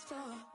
floor.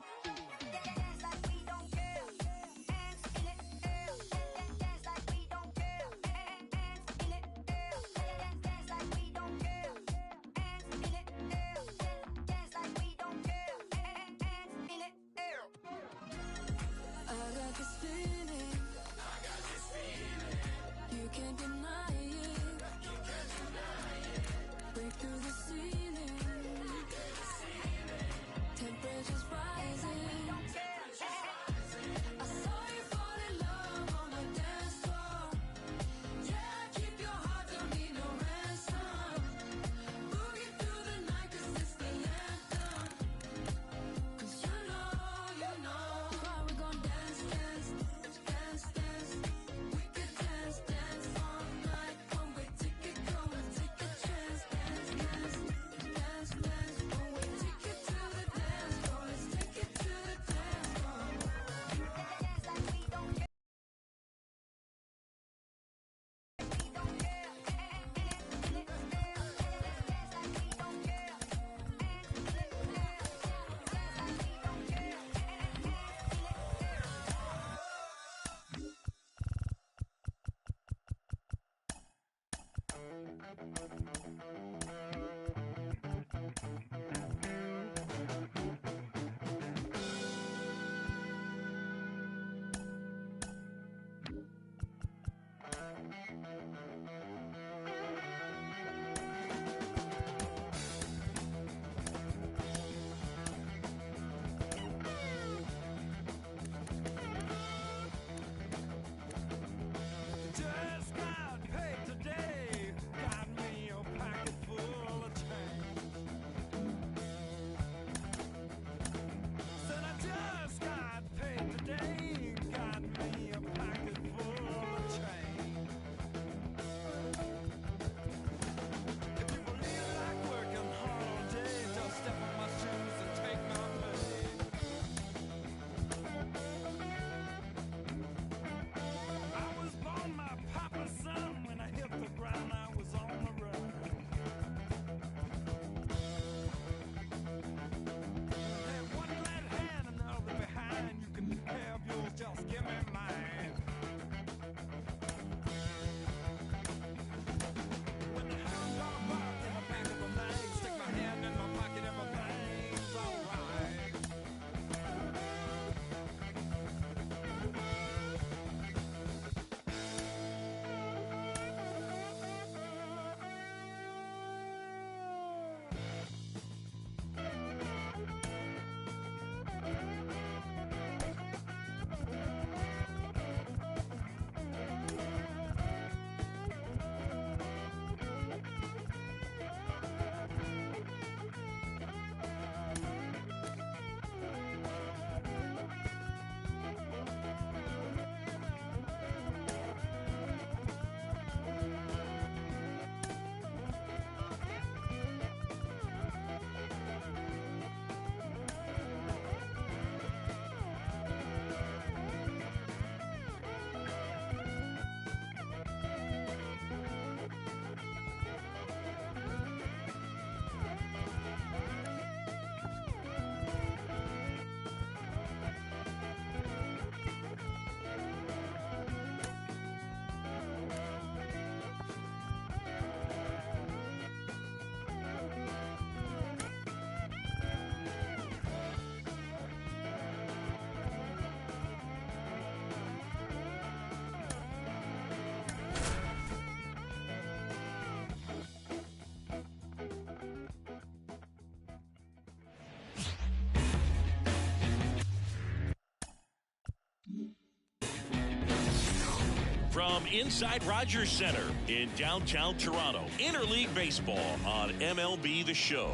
From inside Rogers Center in downtown Toronto, Interleague Baseball on MLB The Show.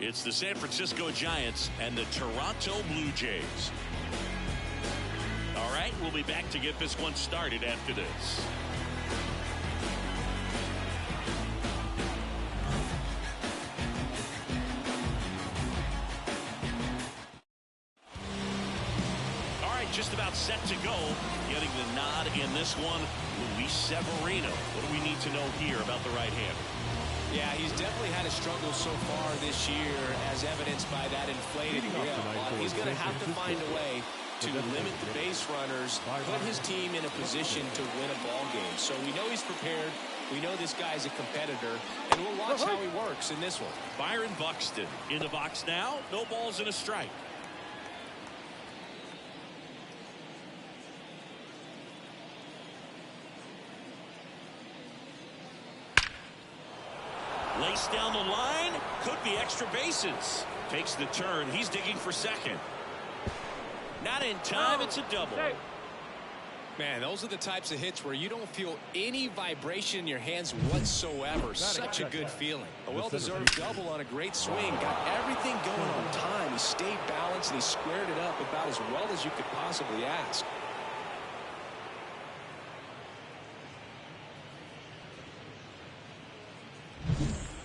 It's the San Francisco Giants and the Toronto Blue Jays. All right, we'll be back to get this one started after this. Just about set to go. Getting the nod in this one, Luis Severino. What do we need to know here about the right-hander? Yeah, he's definitely had a struggle so far this year, as evidenced by that inflated grip. He's going to have to find a way to limit the base runners, put his team in a position to win a ball game. So we know he's prepared. We know this guy's a competitor, and we'll watch how he works in this one. Byron Buxton in the box now. No balls and a strike. Laced down the line. Could be extra bases. Takes the turn. He's digging for second. Not in time. It's a double. Man, those are the types of hits where you don't feel any vibration in your hands whatsoever. Such a good feeling. A well-deserved double on a great swing. Got everything going on time. He stayed balanced and he squared it up about as well as you could possibly ask.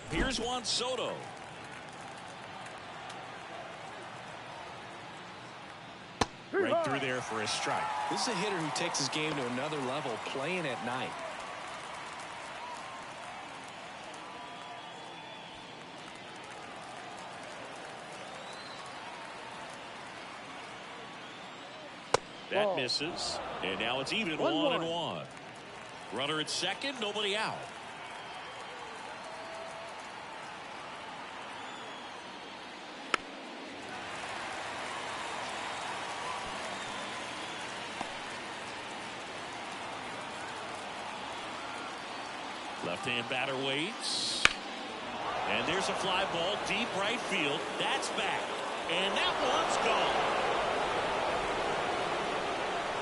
Here's Juan Soto. Right through there for a strike. This is a hitter who takes his game to another level, playing at night. That misses. And now it's even 1-1. Runner at second, nobody out. Left-hand batter waits. And there's a fly ball deep right field. That's back. And that one's gone.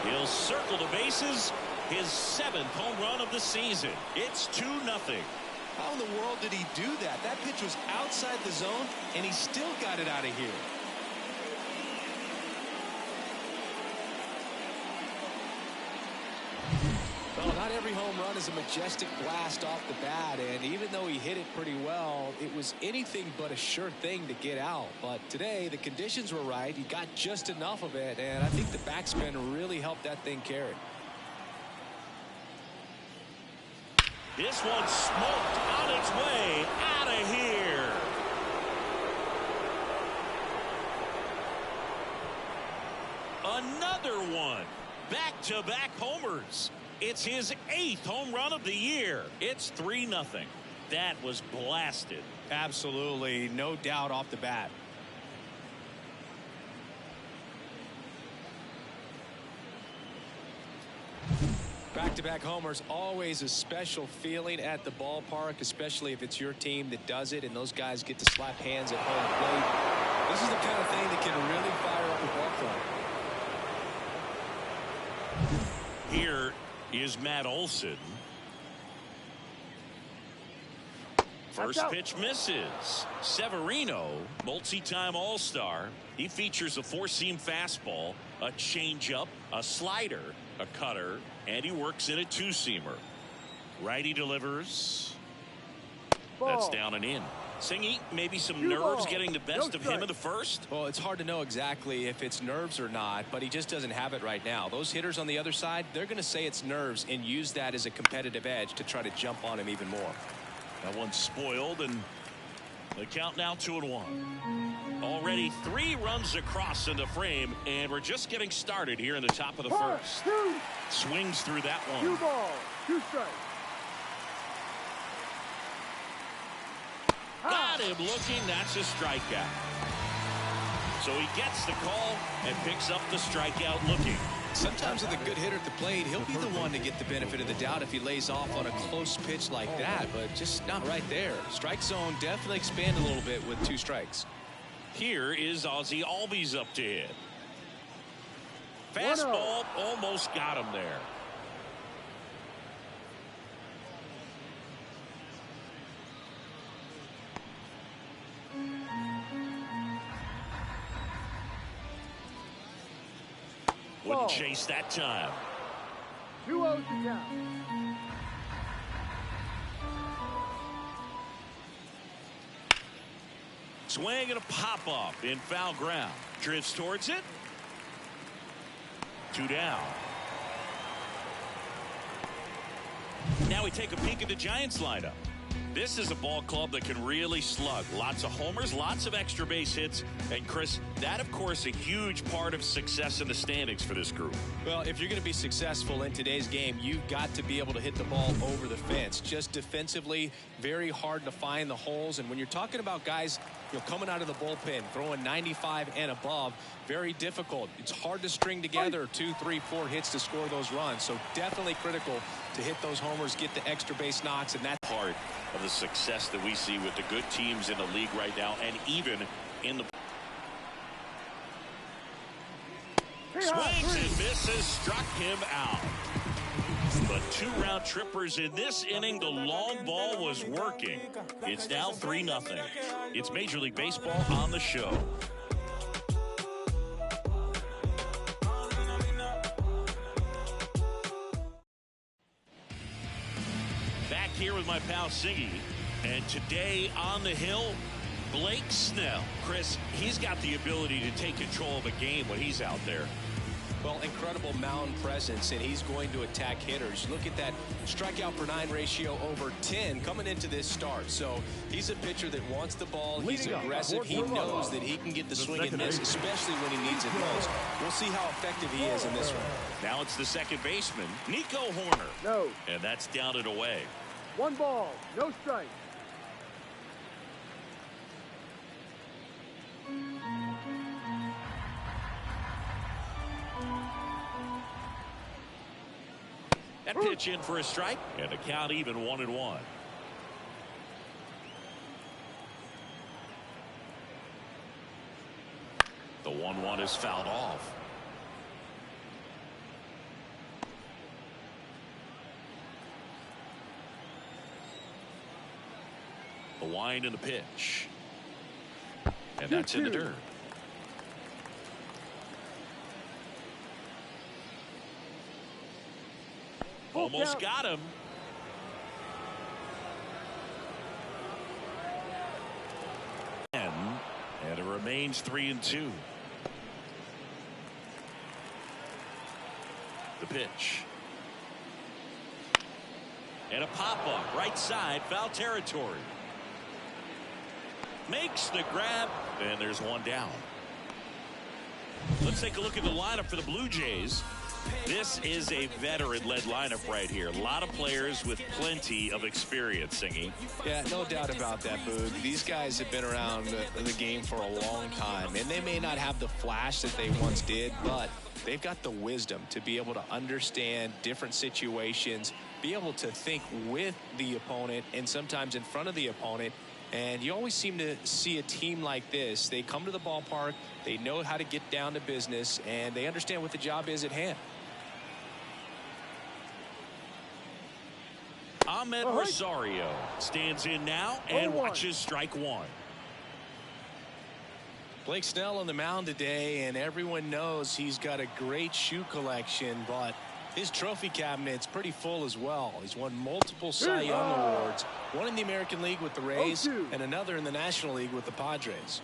He'll circle the bases. His 7th home run of the season. It's 2-0. How in the world did he do that? That pitch was outside the zone, and he still got it out of here. Well, not every home run is a majestic blast off the bat, and even though he hit it pretty well, it was anything but a sure thing to get out. But today, the conditions were right. He got just enough of it, and I think the backspin really helped that thing carry. This one smoked on its way out of here. Another one. Back-to-back homers. It's his 8th home run of the year. It's 3-0. That was blasted. Absolutely, no doubt off the bat. Back-to-back homers, always a special feeling at the ballpark, especially if it's your team that does it and those guys get to slap hands at home plate. This is the kind of thing that can really fire up the ball club. Here is Matt Olson. First pitch misses. Severino, multi-time All-Star. He features a 4-seam fastball, a changeup, a slider, a cutter, and he works in a 2-seamer. Righty delivers. That's down and in. Singy, maybe some nerves getting the best of him in the first? Well, it's hard to know exactly if it's nerves or not, but he just doesn't have it right now. Those hitters on the other side, they're going to say it's nerves and use that as a competitive edge to try to jump on him even more. That one's spoiled, and the count now 2-1. Already 3 runs across in the frame, and we're just getting started here in the top of the first. Swings through that one. 2 balls, 2 strikes. Got him looking. That's a strikeout. So he gets the call and picks up the strikeout looking. Sometimes with a good hitter at the plate, he'll be the one to get the benefit of the doubt if he lays off on a close pitch like that, but just not right there. Strike zone definitely expand a little bit with 2 strikes. Here is Ozzie Albies up to hit. Fastball almost got him there. Wouldn't chase that time. 2-0 to count. Swing and a pop-up in foul ground. Drifts towards it. 2 down. Now we take a peek at the Giants lineup. This is a ball club that can really slug. Lots of homers, lots of extra base hits. And, Chris, that, of course, a huge part of success in the standings for this group. Well, if you're going to be successful in today's game, you've got to be able to hit the ball over the fence. Just defensively, very hard to find the holes. And when you're talking about guys, coming out of the bullpen, throwing 95 and above, very difficult. It's hard to string together 2, 3, 4 hits to score those runs. So definitely critical to hit those homers, get the extra base knocks, and that's part of the success that we see with the good teams in the league right now, and even in the swings and misses, struck him out. But 2 round trippers in this inning. The long ball was working. It's now 3-0. It's Major League Baseball on the show. Back here with my pal Siggy, and today on the hill, Blake Snell. Chris, he's got the ability to take control of a game when he's out there. Well, incredible mound presence, and he's going to attack hitters. Look at that strikeout per 9 ratio over 10 coming into this start. So he's a pitcher that wants the ball. He's aggressive. He knows that he can get the swing and miss, especially when he needs it most. We'll see how effective he is in this one. Now it's the second baseman, Nico Horner. No. And that's down and away. 1 ball, no strike. That pitch in for a strike, and the count even 1-1. The 1-1 is fouled off. The wind and the pitch. And that's in the dirt. Almost got him. And it remains 3-2. The pitch. And a pop-up right side, foul territory. Makes the grab, and there's one down. Let's take a look at the lineup for the Blue Jays. This is a veteran-led lineup right here. A lot of players with plenty of experience, Singy. Yeah, no doubt about that, Boog. These guys have been around the game for a long time, and they may not have the flash that they once did, but they've got the wisdom to be able to understand different situations, be able to think with the opponent and sometimes in front of the opponent. And you always seem to see a team like this. They come to the ballpark, they know how to get down to business, and they understand what the job is at hand. Ahmed Rosario stands in now and watches strike 1. Blake Snell on the mound today, and everyone knows he's got a great shoe collection, but his trophy cabinet's pretty full as well. He's won multiple Cy Young awards, one in the American League with the Rays and another in the National League with the Padres.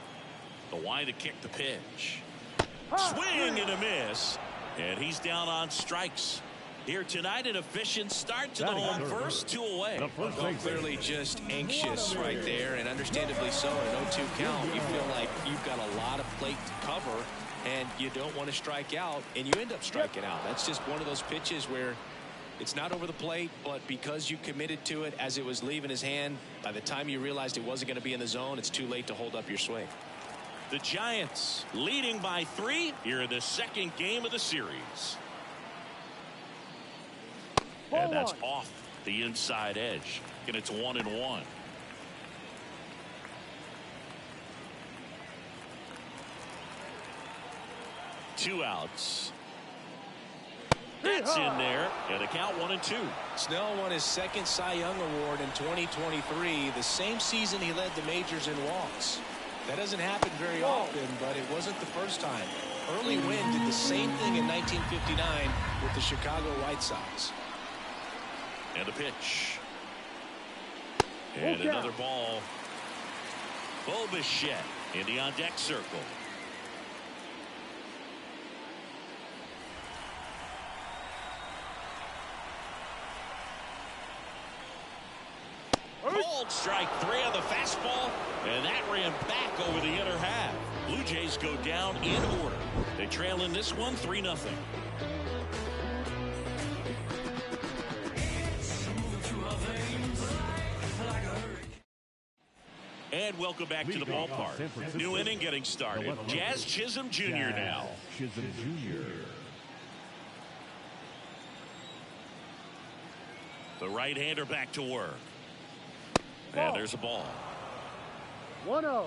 The wind to kick the pitch. Swing and a miss. And he's down on strikes. Here tonight, an efficient start to the home first, 2 away. Well, clearly just anxious right there, and understandably so. An 0-2 count, you feel like you've got a lot of plate to cover, and you don't want to strike out, and you end up striking out. That's just one of those pitches where it's not over the plate, but because you committed to it as it was leaving his hand, by the time you realized it wasn't going to be in the zone, it's too late to hold up your swing. The Giants leading by 3 here in the second game of the series. And that's off the inside edge. And it's 1-1. Two outs. That's in there. And the count 1-2. Snell won his second Cy Young Award in 2023, the same season he led the majors in walks. That doesn't happen very often, but it wasn't the first time. Early Wynn did the same thing in 1959 with the Chicago White Sox. And the pitch. And another ball. Bo Bichette in the on-deck circle. Called Called strike 3 on the fastball, and that ran back over the inner half. Blue Jays go down in order. They trail in this one 3-0. And welcome back to the ballpark. New inning getting started. Jazz Chisholm Jr. now. Chisholm Jr. The right-hander back to work. And there's a ball. 1-0.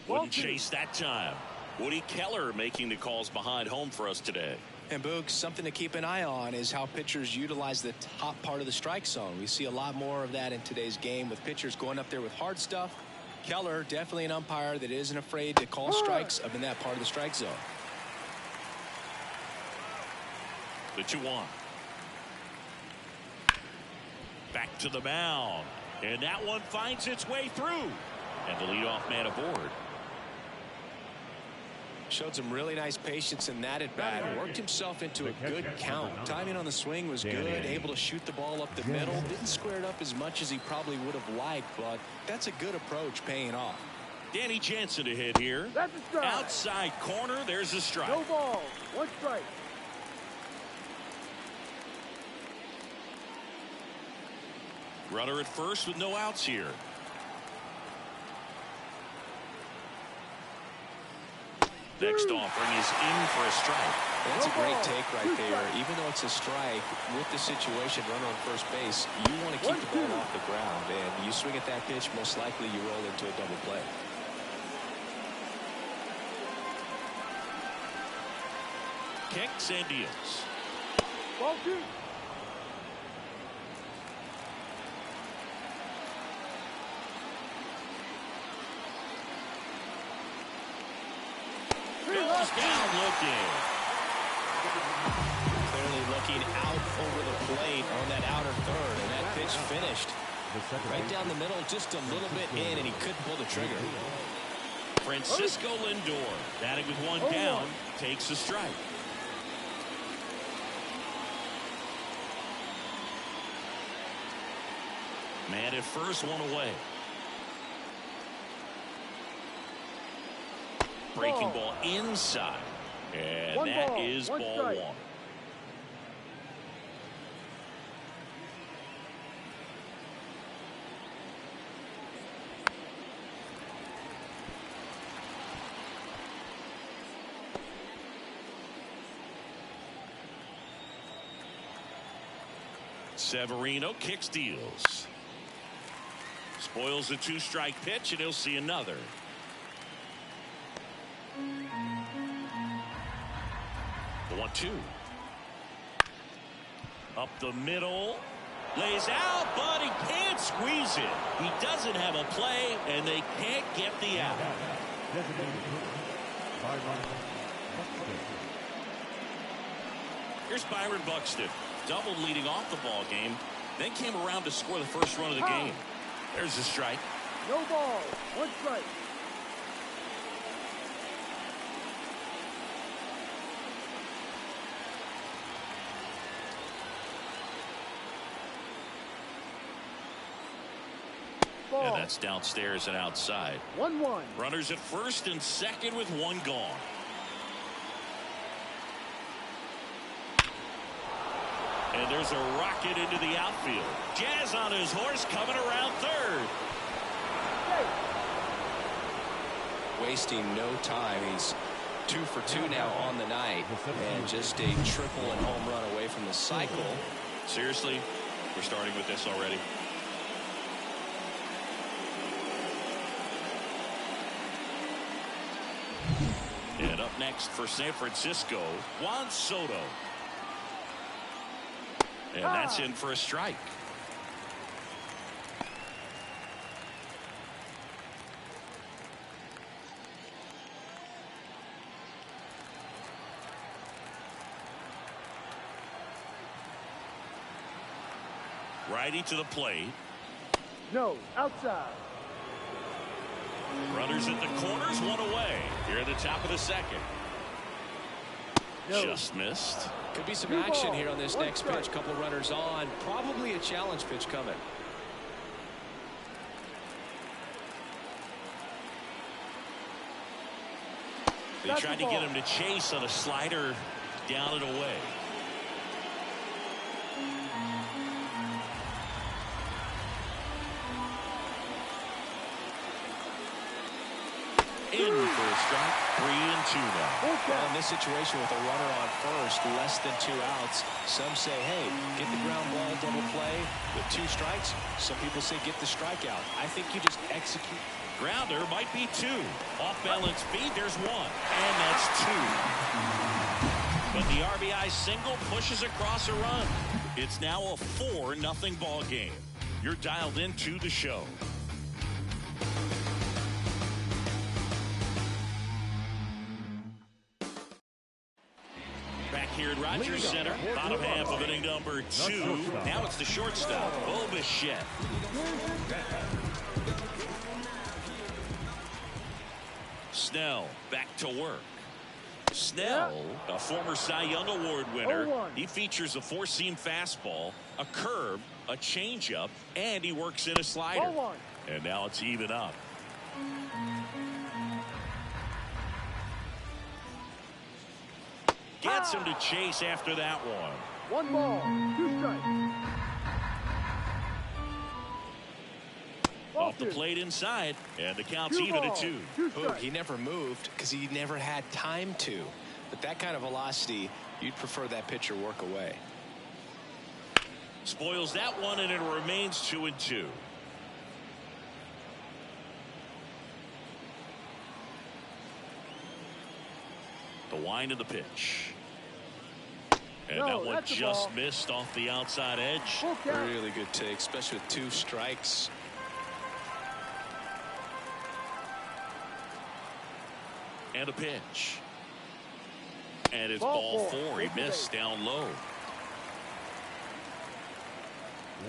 Wouldn't chase that time. Woody Keller making the calls behind home for us today. And Boog, something to keep an eye on is how pitchers utilize the top part of the strike zone. We see a lot more of that in today's game with pitchers going up there with hard stuff. Keller, definitely an umpire that isn't afraid to call strikes up in that part of the strike zone. The 2-1. Back to the mound. And that one finds its way through. And the leadoff man aboard. Showed some really nice patience in that at bat. Worked himself into a good count. Timing on the swing was good. Able to shoot the ball up the middle. Didn't square it up as much as he probably would have liked, but that's a good approach paying off. Danny Jansen ahead here. That's a strike. Outside corner. There's a strike. No ball. 1 strike. Runner at first with no outs here. Next offering is in for a strike. That's a great take right there. Even though it's a strike, with the situation, runner on first base, you want to keep the ball off the ground. And you swing at that pitch, most likely you roll into a double play. Kicks and deals. Ball 2. Goes down looking. Clearly looking out over the plate on that outer third, and that pitch finished right down the middle, just a little bit in, and he couldn't pull the trigger. Francisco Lindor, batting with one down, takes a strike. Man at first, one away. Breaking ball inside. And that is ball 1. Severino kicks, deals. Spoils the 2-strike pitch, and he'll see another. The 1-2. Up the middle. Lays out, but he can't squeeze it. He doesn't have a play, and they can't get the out. Here's Byron Buxton. Double leading off the ball game. Then came around to score the first run of the game. There's a strike. No ball. 1 strike. And that's downstairs and outside. 1-1. Runners at first and second with one gone. And there's a rocket into the outfield. Jazz on his horse coming around third. Wasting no time. He's 2 for 2 now on the night, and just a triple and home run away from the cycle. Seriously, we're starting with this already. And up next for San Francisco, Juan Soto. And that's in for a strike. Righty to the plate. No, outside. Runners at the corners, one away. Here at the top of the second. No. Just missed. Could be some action here on this next pitch. Couple runners on. Probably a challenge pitch coming. They tried to get him to chase on a slider down and away. In for a strike. 3-2 now. Well, in this situation with a runner on first, less than 2 outs, some say, hey, get the ground ball, double play with 2 strikes. Some people say get the strikeout. I think you just execute. Grounder might be 2. Off balance speed, there's 1. And that's 2. But the RBI single pushes across a run. It's now a 4-0 ball game. You're dialed into the show. Back here at Rogers Center, bottom half of inning number 2. Now it's the shortstop, Mlb The Show. Snell back to work. Snell, a former Cy Young Award winner. He features a 4-seam fastball, a curve, a changeup, and he works in a slider. And now it's even up. Gets him to chase after that one. 1 ball, 2 strikes. Off the plate inside, and the count's even at 2. Ooh, he never moved because he never had time to. But that kind of velocity, you'd prefer that pitcher work away. Spoils that one, and it remains 2-2. The wind of the pitch. And that one just missed off the outside edge. Really good take, especially with 2 strikes. And a pitch. And it's ball 4. He missed down low.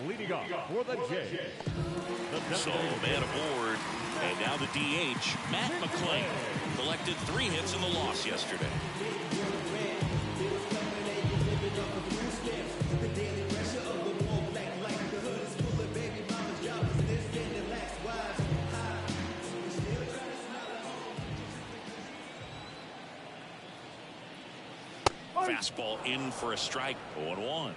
Leading off for the Jays. So man aboard. And now the DH, Matt McClain, collected 3 hits in the loss yesterday. Fastball in for a strike. 0-1.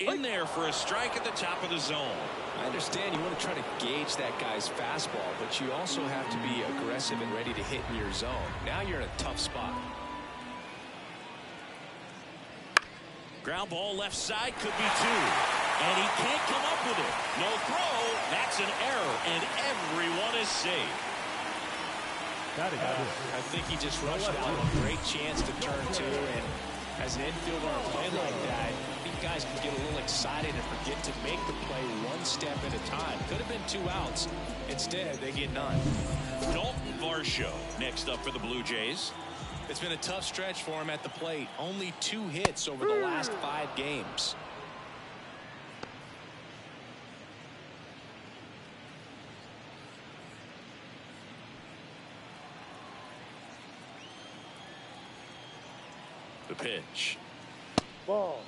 In there for a strike at the top of the zone. I understand you want to try to gauge that guy's fastball, but you also have to be aggressive and ready to hit in your zone. Now you're in a tough spot. Ground ball left side, could be 2. And he can't come up with it. No throw. That's an error, and everyone is safe. I think he just rushed out a great chance to turn 2, and as an infielder on a play like that, I think guys can get a little excited and forget to make the play 1 step at a time. Could have been 2 outs. Instead, they get none. Dalton Varsho next up for the Blue Jays. It's been a tough stretch for him at the plate. Only 2 hits over the last 5 games. The pitch. Ball.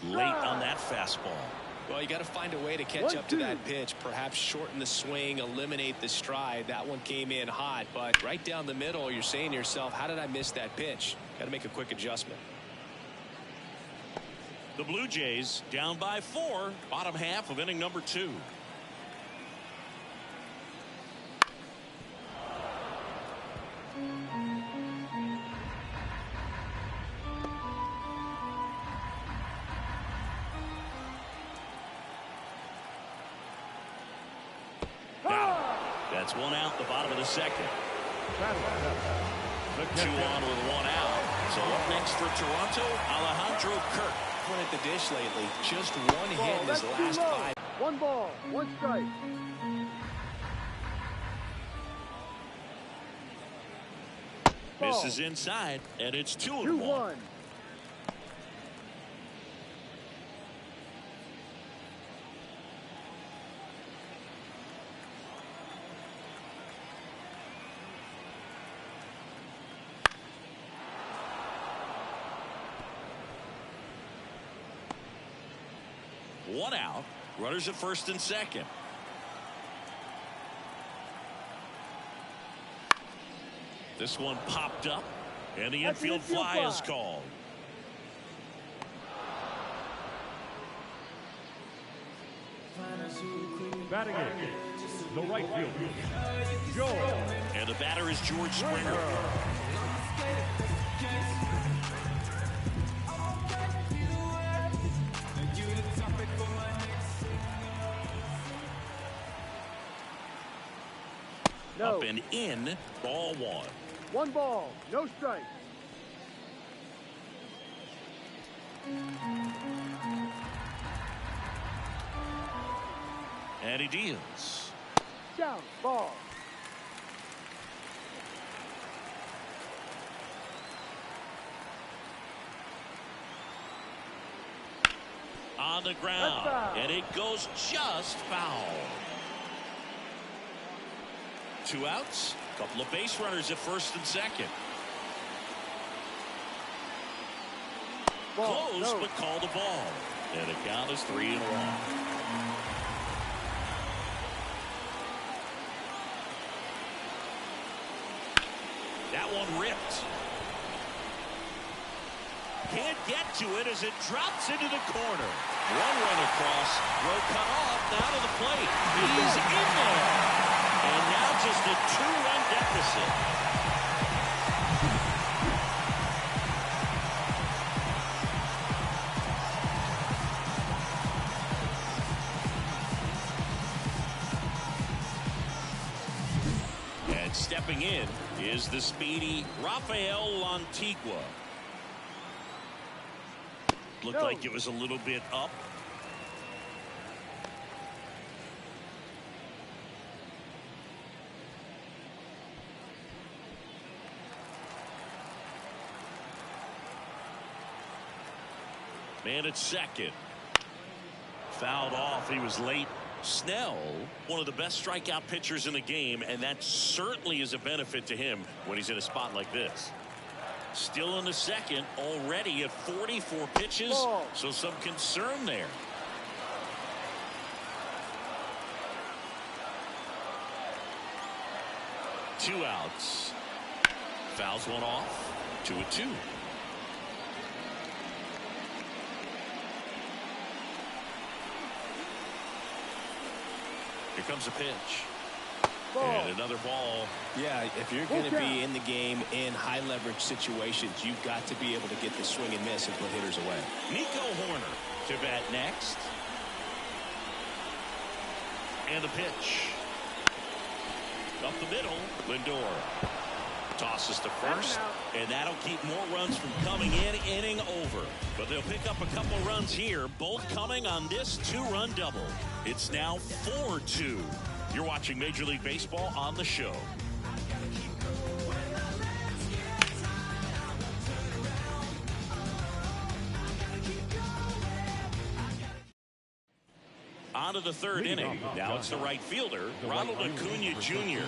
Late on that fastball. Well, you got to find a way to catch up to that pitch. Perhaps shorten the swing, eliminate the stride. That one came in hot, but right down the middle, you're saying to yourself, how did I miss that pitch? Got to make a quick adjustment. The Blue Jays down by 4, bottom half of inning number 2. That's 1 out, the bottom of the 2nd. 2 on with 1 out. So up next for Toronto, Alejandro Kirk. One at the dish lately. Just 1 hit in his last 5. 1 ball, 1 strike. Misses inside, and it's 2-1. 2-1. One out. Runners at first and second. This one popped up, and the infield fly is called. Batting in, the right fielder, Joe. And the batter is George Springer. No. Up and in, ball one. 1 ball, no strike. And he deals. Down, ball. On the ground, and it goes just foul. 2 outs, couple of base runners at first and second. Ball, Close, no. but call the ball. And the count is 3-1. That one ripped. Can't get to it as it drops into the corner. One run across, throw cut off, now to the plate. He's in there. And now just a 2-run deficit. And stepping in is the speedy Rafael Lantigua. Looked like it was a little bit up. Man at second. Fouled off. He was late. Snell, one of the best strikeout pitchers in the game, and that certainly is a benefit to him when he's in a spot like this. Still in the second, already at 44 pitches, so some concern there. Two outs. Fouls one off. 2-2. Here comes a pitch. And another ball. Yeah, if you're going to be in the game in high leverage situations, you've got to be able to get the swing and miss and put hitters away. Nico Horner to bat next. And the pitch. Up the middle, Lindor tosses to first, and that'll keep more runs from coming in, inning over. But they'll pick up a couple runs here, both coming on this 2-run double. It's now 4-2. You're watching Major League Baseball on the show. On to the third inning. Now it's the right fielder, Ronald Acuna Jr.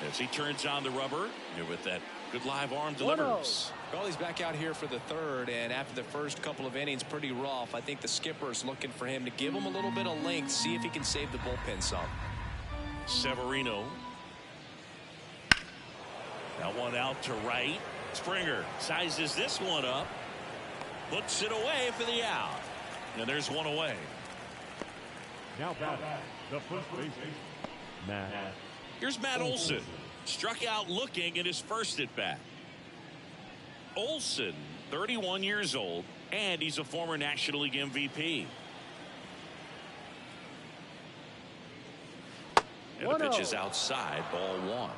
As he turns on the rubber with that good live arm delivers. Well, he's back out here for the third, and after the first couple of innings, pretty rough. I think the skipper's looking for him to give him a little bit of length, see if he can save the bullpen some. Severino. That one out to right. Springer sizes this one up. Puts it away for the out. And there's one away. Now batting, the first baseman, Matt. Here's Matt Olson. Struck out looking at his first at bat. Olson, 31 years old, and he's a former National League MVP. And the pitch is outside, ball one.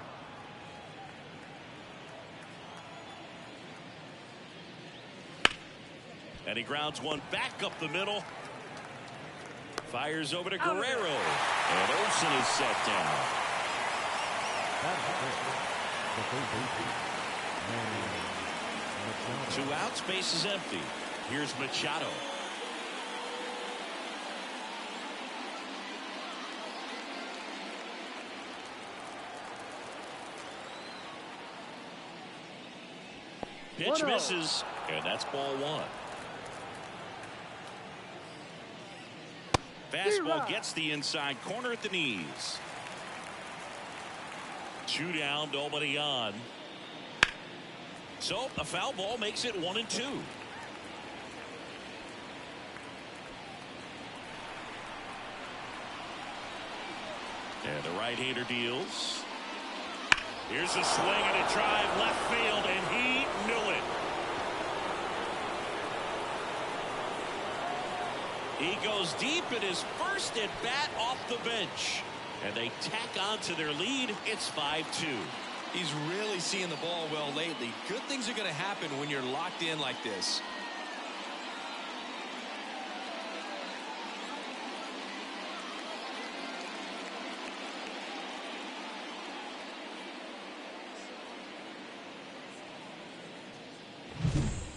And he grounds one back up the middle. Fires over to Guerrero. And Olson is set down. Two outs, base is empty. Here's Machado. Pitch misses, and that's ball one. Fastball gets the inside corner at the knees. Two down, nobody on. So a foul ball makes it 1-2. And the right-hander deals. Here's a swing and a drive left field, and he knew it. He goes deep in his first at bat off the bench, and they tack on to their lead. It's 5-2. He's really seeing the ball well lately. Good things are going to happen when you're locked in like this.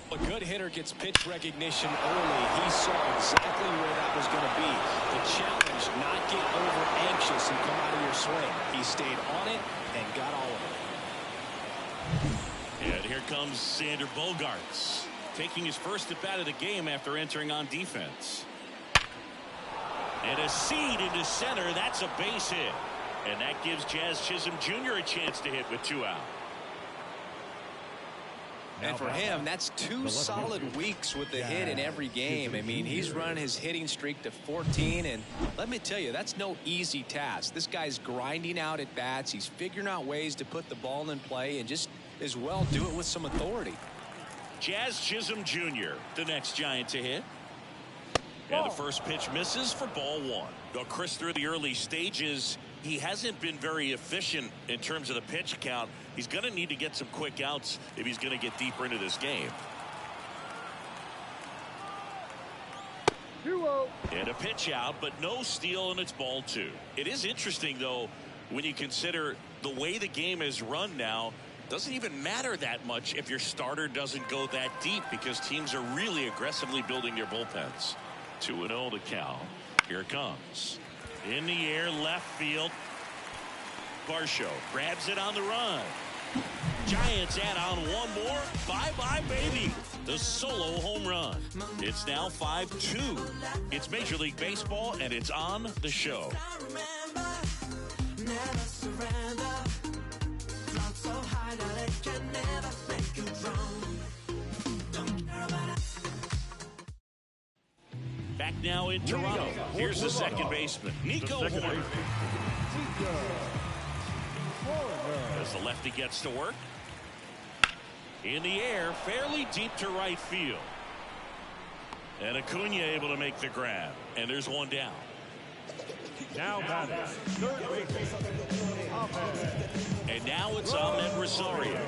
A good hitter gets pitch recognition early. He saw exactly where that was going to be. The challenge, not get over anxious and come out of your swing. He stayed on it and got all of it. And here comes Sander Bogaerts, taking his first at bat of the game after entering on defense. And a seed into center. That's a base hit. And that gives Jazz Chisholm Jr. a chance to hit with 2 out. And for him, that's 2 solid weeks with the hit in every game. I mean, he's run his hitting streak to 14, and let me tell you, that's no easy task. This guy's grinding out at bats. He's figuring out ways to put the ball in play and just as well do it with some authority. Jazz Chisholm Jr., the next Giant to hit. And the first pitch misses for ball one. Though Chris, through the early stages, he hasn't been very efficient in terms of the pitch count. He's going to need to get some quick outs if he's going to get deeper into this game. 2-0. And a pitch out, but no steal, and it's ball 2. It is interesting, though, when you consider the way the game is run now. Doesn't even matter that much if your starter doesn't go that deep, because teams are really aggressively building their bullpens. 2-0 to Cal. Here it comes. In the air, left field. Varsho grabs it on the run. Giants add on one more. Bye-bye, baby. The solo home run. It's now 5-2. It's Major League Baseball, and it's on the show. Back now in Toronto. Here's the second baseman, Nico Horner. As the lefty gets to work. In the air, fairly deep to right field. And Acuna able to make the grab. And there's one down. Now batting, third baseman, Ahmed. And now it's Ahmed Rosario.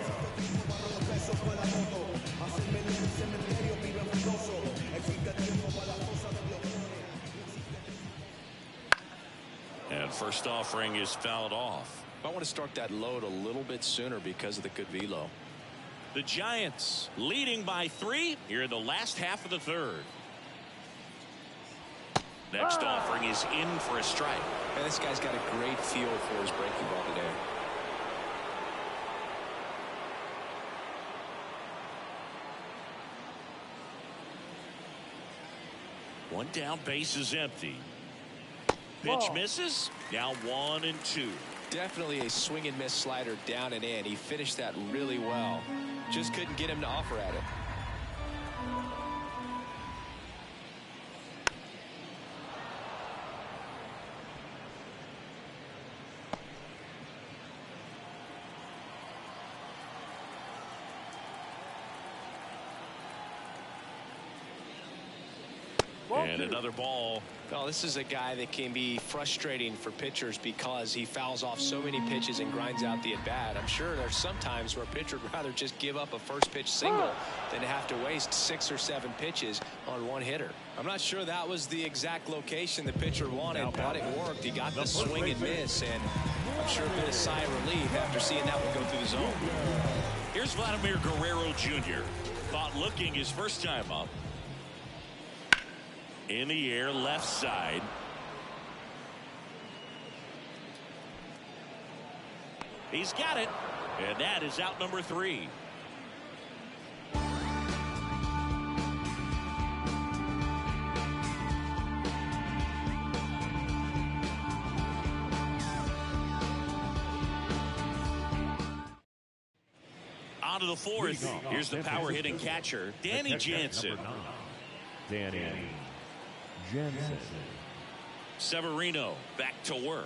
And first offering is fouled off. I want to start that load a little bit sooner because of the good velo. The Giants leading by 3 here in the last half of the third. Next offering is in for a strike. And this guy's got a great feel for his breaking ball today. One down, base is empty. Pitch misses. Now 1-2. Definitely a swing and miss slider down and in. He finished that really well. Just couldn't get him to offer at it. And another ball. Well, this is a guy that can be frustrating for pitchers because he fouls off so many pitches and grinds out the at-bat. I'm sure there's some times where a pitcher would rather just give up a first pitch single than to have to waste 6 or 7 pitches on one hitter. I'm not sure that was the exact location the pitcher wanted, but it worked. He got the swing and miss, and I'm sure a bit of sigh of relief after seeing that one go through the zone. Here's Vladimir Guerrero Jr. Caught looking his first time up. In the air, left side. He's got it. And that is out number 3. On to the 4th. Here's the power hitting catcher, Danny Jansen. Danny Jansen. Severino back to work.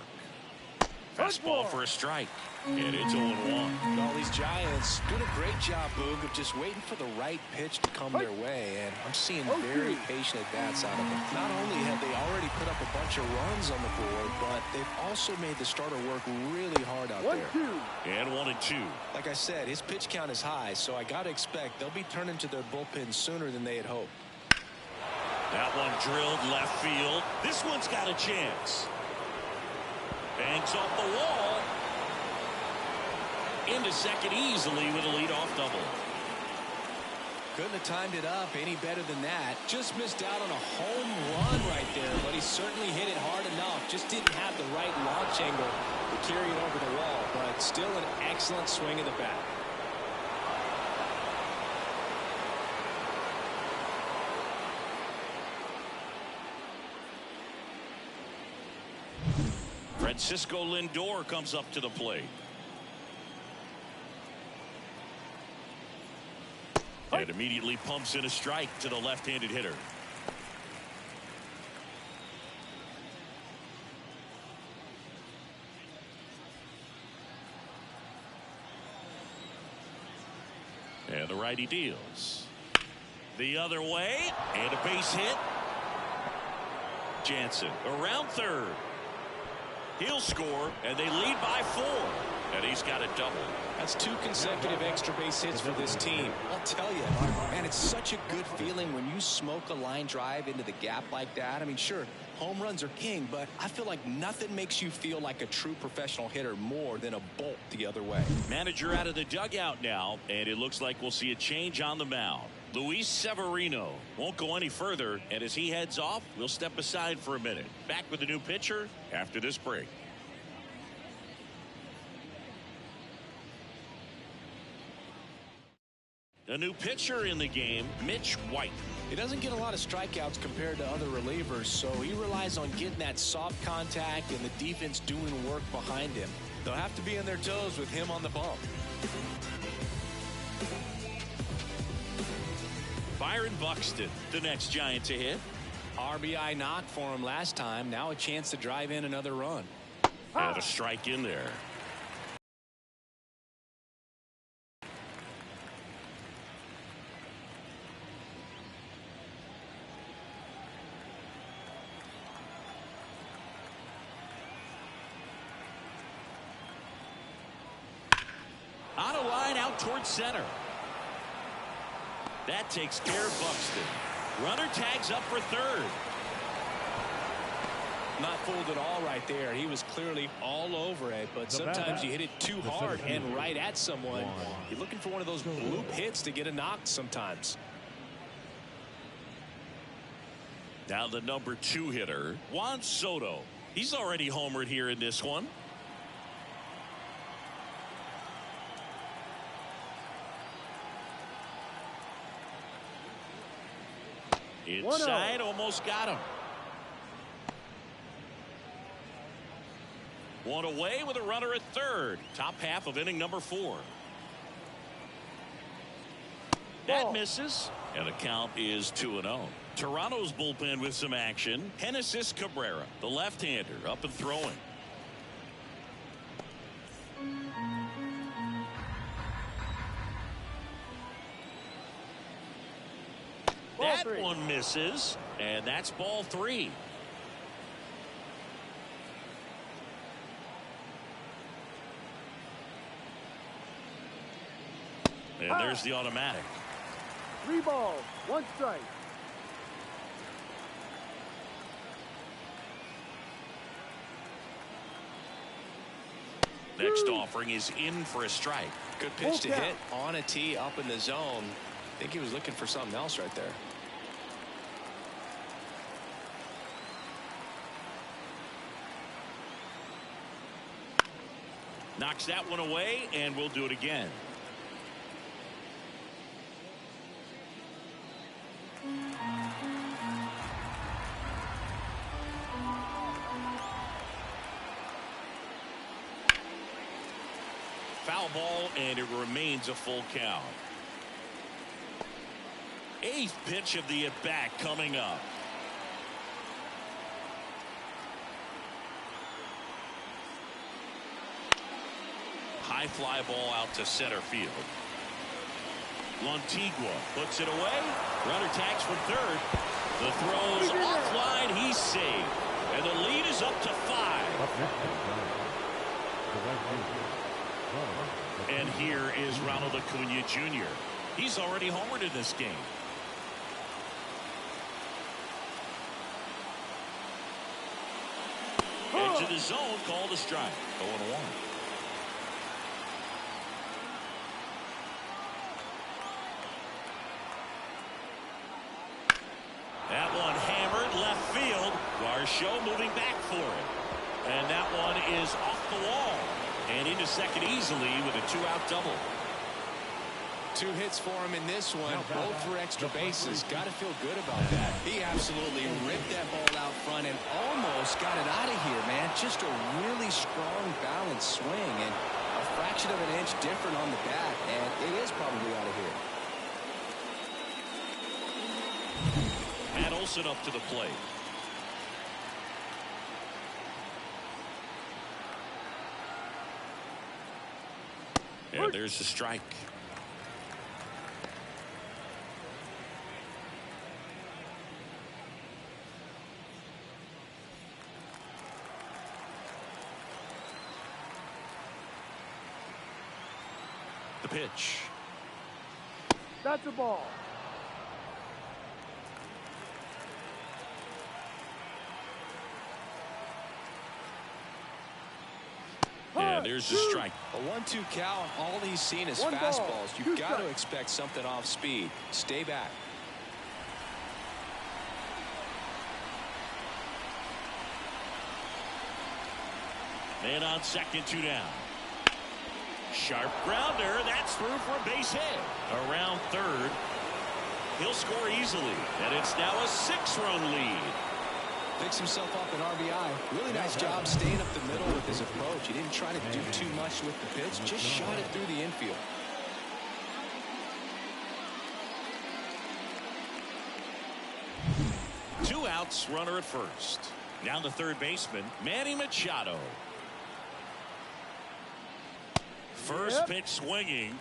Fastball for a strike. And it's 0-1. All these Giants doing a great job, Boog, of just waiting for the right pitch to come their way. And I'm seeing very patient at-bats out of them. Not only have they already put up a bunch of runs on the board, but they've also made the starter work really hard out there. And 1-2. Like I said, his pitch count is high, so I got to expect they'll be turning to their bullpen sooner than they had hoped. That one drilled left field. This one's got a chance. Bangs off the wall. Into second easily with a leadoff double. Couldn't have timed it up any better than that. Just missed out on a home run right there, but he certainly hit it hard enough. Just didn't have the right launch angle to carry it over the wall, but still an excellent swing of the bat. Francisco Lindor comes up to the plate. And immediately pumps in a strike to the left-handed hitter. And the righty deals. The other way, and a base hit. Jansen around third. He'll score, and they lead by 4. And he's got a double. That's 2 consecutive extra base hits for this team. I'll tell you, man, it's such a good feeling when you smoke a line drive into the gap like that. I mean, sure, home runs are king, but I feel like nothing makes you feel like a true professional hitter more than a bolt the other way. Manager out of the dugout now, and it looks like we'll see a change on the mound. Luis Severino won't go any further, and as he heads off, we'll step aside for a minute. Back with the new pitcher after this break. A new pitcher in the game, Mitch White. He doesn't get a lot of strikeouts compared to other relievers, so he relies on getting that soft contact and the defense doing work behind him. They'll have to be on their toes with him on the bump. Byron Buxton, the next Giant to hit. RBI knock for him last time. Now a chance to drive in another run. And a strike in there. On a line out towards center. That takes care of Buxton. Runner tags up for third. Not fooled at all right there. He was clearly all over it, but sometimes you hit it too hard and right at someone. You're looking for one of those bloop hits to get a knock sometimes. Now the number 2 hitter, Juan Soto. He's already homered here in this one. Inside, almost got him. One away with a runner at third. Top half of inning number 4. That misses, and the count is 2-0. Toronto's bullpen with some action. Genesis Cabrera, the left-hander, up and throwing. That one misses, and that's ball 3. And there's the automatic. 3 balls, 1 strike. Next offering is in for a strike. Good pitch to hit on a tee up in the zone. I think he was looking for something else right there. Knocks that one away, and we'll do it again. Foul ball, and it remains a full count. 8th pitch of the at-bat coming up. High fly ball out to center field. Lantigua puts it away. Runner tags from third. The throw's offline. He's saved. And the lead is up to 5. And here is Ronald Acuna Jr. He's already homered in this game. Edge of the zone, called a strike. 0-1. That one hammered left field. Garcia moving back for it. And that one is off the wall. And into second easily with a 2-out double. 2 hits for him in this one, both for extra bases. Got to feel good about that. He absolutely ripped that ball out front and almost got it out of here, man. Just a really strong, balanced swing, and a fraction of an inch different on the bat, and it is probably out of here. Matt Olson up to the plate. And there's the strike. The pitch. That's a ball. And there's the strike. A 1-2 count. All he's seen is fastballs. You've got to expect something off speed. Stay back. Man on second, 2 down. Sharp grounder. That's through for a base hit. Around third. He'll score easily. And it's now a 6-run lead. Picks himself up an RBI. Really nice job staying up the middle with his approach. He didn't try to do too much with the pitch. Just shot it through the infield. Two outs, runner at first. Down the third baseman, Manny Machado. First pitch swinging.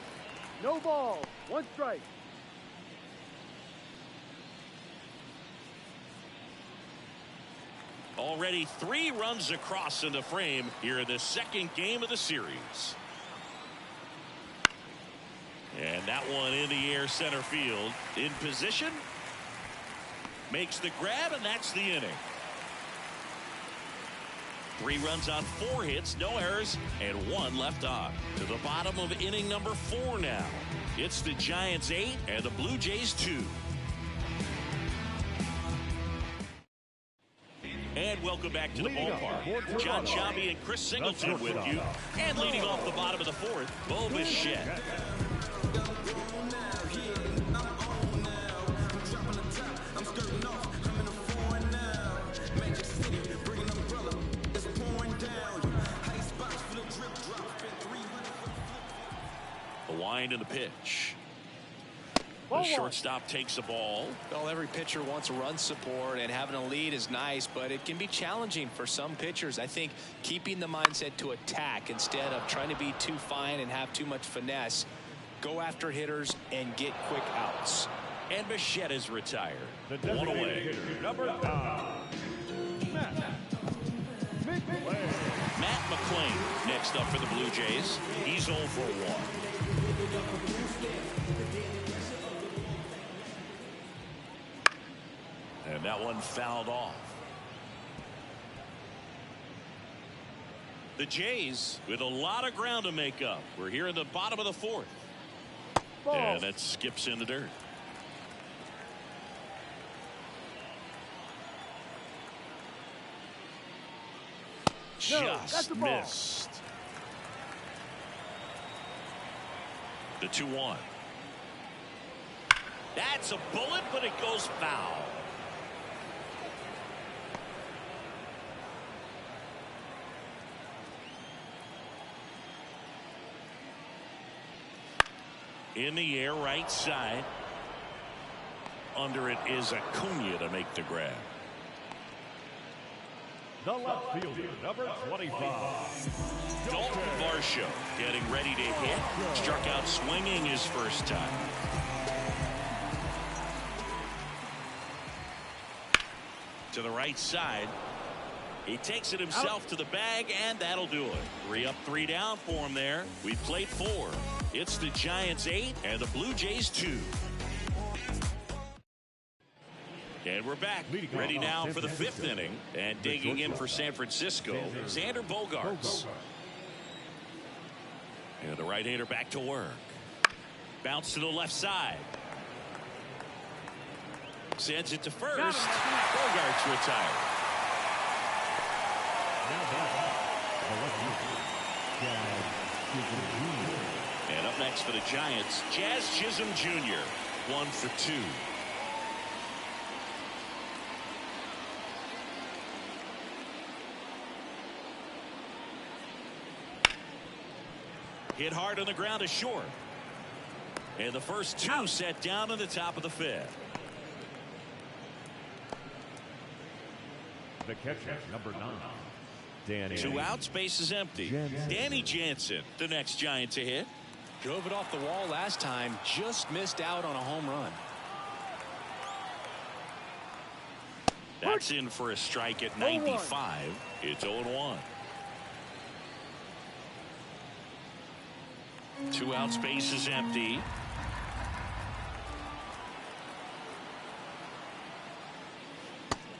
No ball, 1 strike. Already 3 runs across in the frame here in the second game of the series. And that one in the air center field. In position. Makes the grab, and that's the inning. 3 runs on 4 hits, no errors, and 1 left on. To the bottom of inning number 4 now. It's the Giants 8 and the Blue Jays 2. And welcome back to the ballpark. John Sciambi and Chris Singleton with you. And leading off the bottom of the 4th, Bo Bichette. The wind and the pitch. The shortstop takes the ball. Well, every pitcher wants run support, and having a lead is nice, but it can be challenging for some pitchers. I think keeping the mindset to attack instead of trying to be too fine and have too much finesse. Go after hitters and get quick outs. And Bichette is retired. The One designated away. hitter, number 9, Matt McClain next up for the Blue Jays. He's 0 for 1. And that one fouled off. The Jays with a lot of ground to make up. We're here in the bottom of the 4th. Ball. And that skips in the dirt. that's Just the ball. missed. The 2-1. That's a bullet, but it goes foul. In the air, right side. Under it is Acuna to make the grab. the left fielder, number 25, Dalton Varsho getting ready to hit. Struck out swinging his first time. To the right side. He takes it himself to the bag, and that'll do it. 3 up, 3 down for him there. We played 4. It's the Giants 8 and the Blue Jays 2. And we're back, ready now for the 5th inning. And digging in for San Francisco, Xander Bogaerts. And the right-hander back to work. Bounce to the left side. Sends it to first. Bogaerts retired. And up next for the Giants, Jazz Chisholm Jr. 1 for 2. Hit hard on the ground to short. And the first 2 set down in the top of the 5th. The catcher, number 9, Danny. 2 outs, base is empty. Danny Jansen, the next Giant to hit. Drove it off the wall last time, just missed out on a home run. That's in for a strike at 95. It's 0-1. 2 outs, base is empty.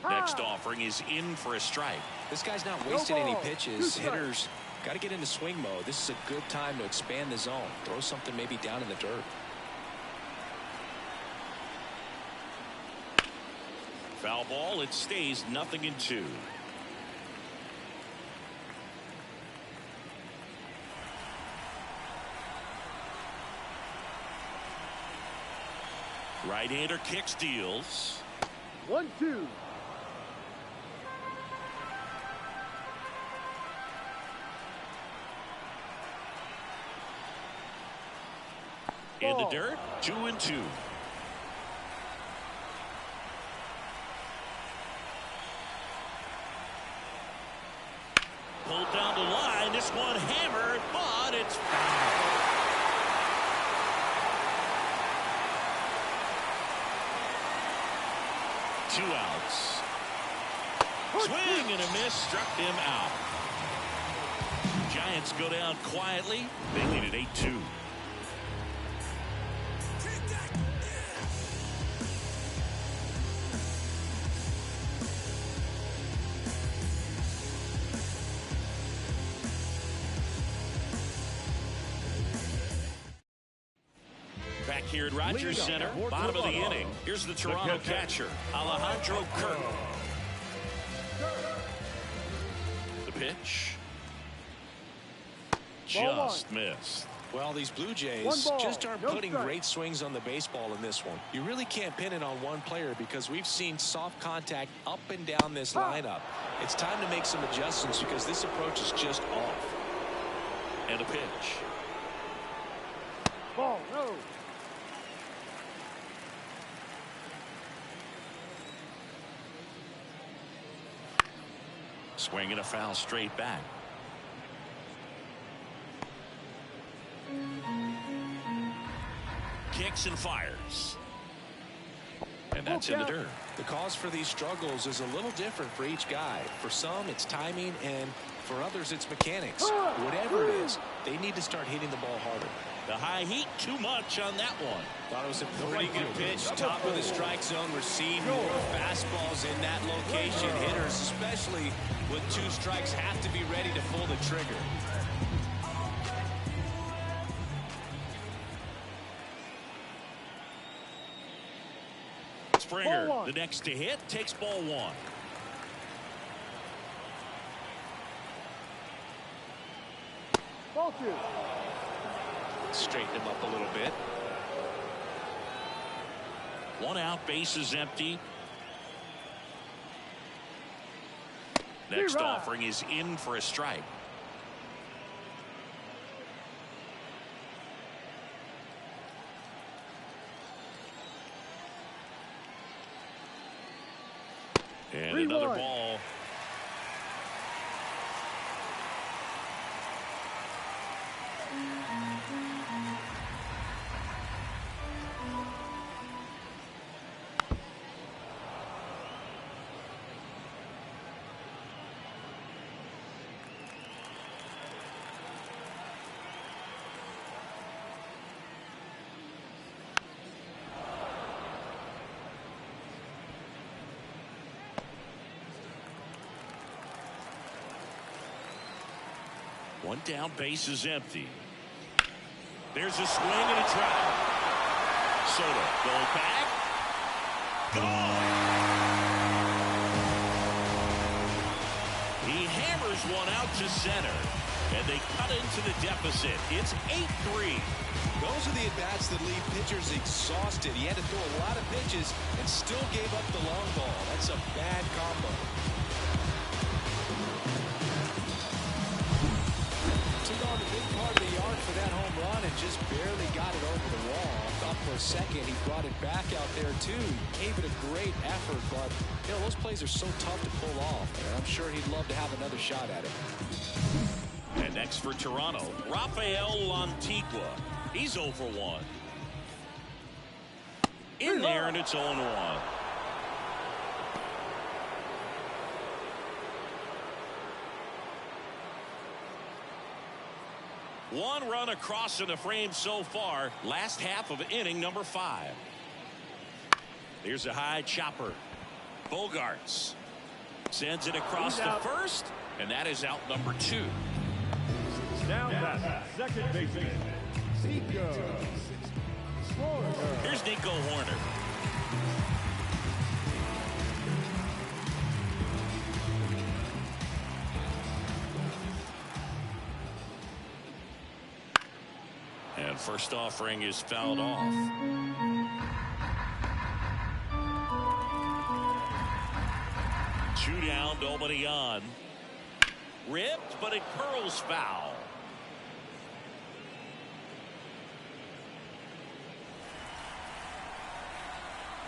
Next offering is in for a strike. This guy's not wasting any pitches. Hitters got to get into swing mode. This is a good time to expand the zone. Throw something maybe down in the dirt. Foul ball. It stays 0-2. Right-hander kicks, deals. 1-2. In the dirt, 2-2. Pulled down the line. This one hammered, but it's foul. Two outs. Swing and a miss, struck him out. Giants go down quietly. They lead at 8-2. Back here at Rogers Center, bottom of the inning. Here's the Toronto catcher, Alejandro Kirk. The pitch. Just missed. Well, these Blue Jays just aren't putting great swings on the baseball in this one. You really can't pin it on one player because we've seen soft contact up and down this lineup. It's time to make some adjustments because this approach is just off. And a pitch. Ball, no. Swing and a foul straight back. Kicks and fires. And that's in the dirt. The cause for these struggles is a little different for each guy. For some, it's timing, and for others, it's mechanics. Whatever it is, they need to start hitting the ball harder. The high heat, too much on that one. Thought it was a pretty good pitch. Top of the strike zone. We're seeing more fastballs in that location. Hitters, especially with 2 strikes, have to be ready to pull the trigger. Springer, the next to hit, takes ball 1. Ball 2. Straighten him up a little bit. 1 out, base is empty. Next offering is in for a strike. And another ball. One down, base is empty. There's a swing and a drive. Soto going back. Gone. He hammers one out to center, and they cut into the deficit. It's 8-3. Those are the at-bats that leave pitchers exhausted. He had to throw a lot of pitches and still gave up the long ball. That's a bad combo. On the big part of the yard for that home run and just barely got it over the wall. I thought for a second he brought it back out there too. Gave it a great effort, but you know those plays are so tough to pull off. And I'm sure he'd love to have another shot at it. And next for Toronto, Rafael Lantigua. He's 0 for 1. In there, and it's 0-1. One run across in the frame so far. Last half of inning number 5. Here's a high chopper. Bogarts sends it across to first, and that is out number 2. Now that's second baseman, Nico. Here's Nico Horner. And first offering is fouled off. Two down, nobody on. Ripped, but it curls foul.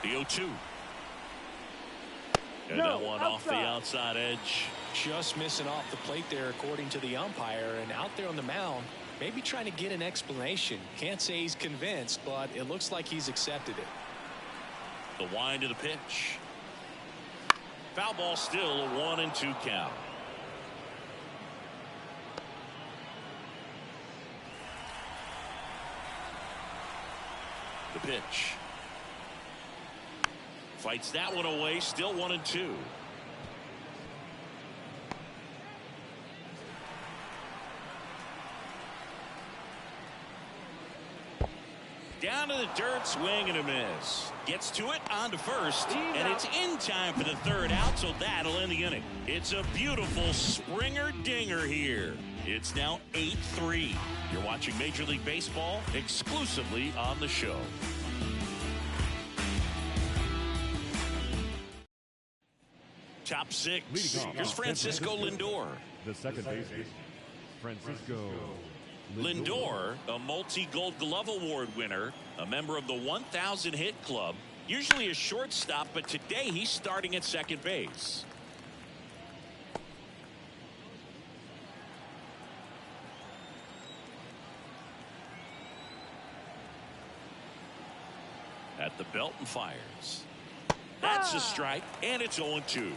The 0-2. And that one off the outside edge. Just missing off the plate there, according to the umpire, and out there on the mound. Maybe trying to get an explanation. Can't say he's convinced, but it looks like he's accepted it. The wind of the pitch. Foul ball, still a 1-2 count. The pitch. Fights that one away, still 1-2. Down to the dirt, swing and a miss. Gets to it, on to first, and it's in time for the third out, so that'll end the inning. It's a beautiful Springer dinger here. It's now 8-3. You're watching Major League Baseball exclusively on the show. Top 6. Here's Francisco Lindor. The second baseman, Francisco Lindor, a multi-Gold Glove Award winner, a member of the 1,000 hit club, usually a shortstop, but today he's starting at second base. At the belt and fires. That's a strike, and it's 0-2.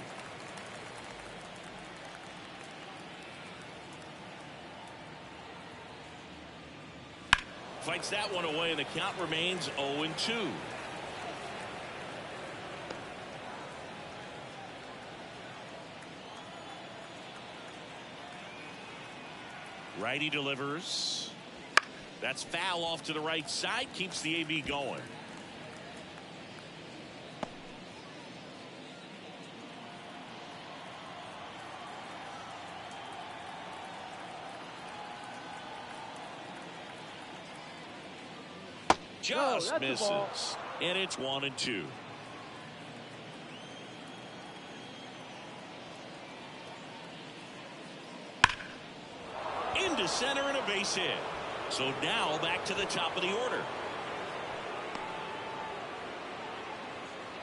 Fights that one away, and the count remains 0-2. Righty delivers. That's foul off to the right side. Keeps the AB going. Just misses. And it's 1-2. Into center and a base hit. So now back to the top of the order.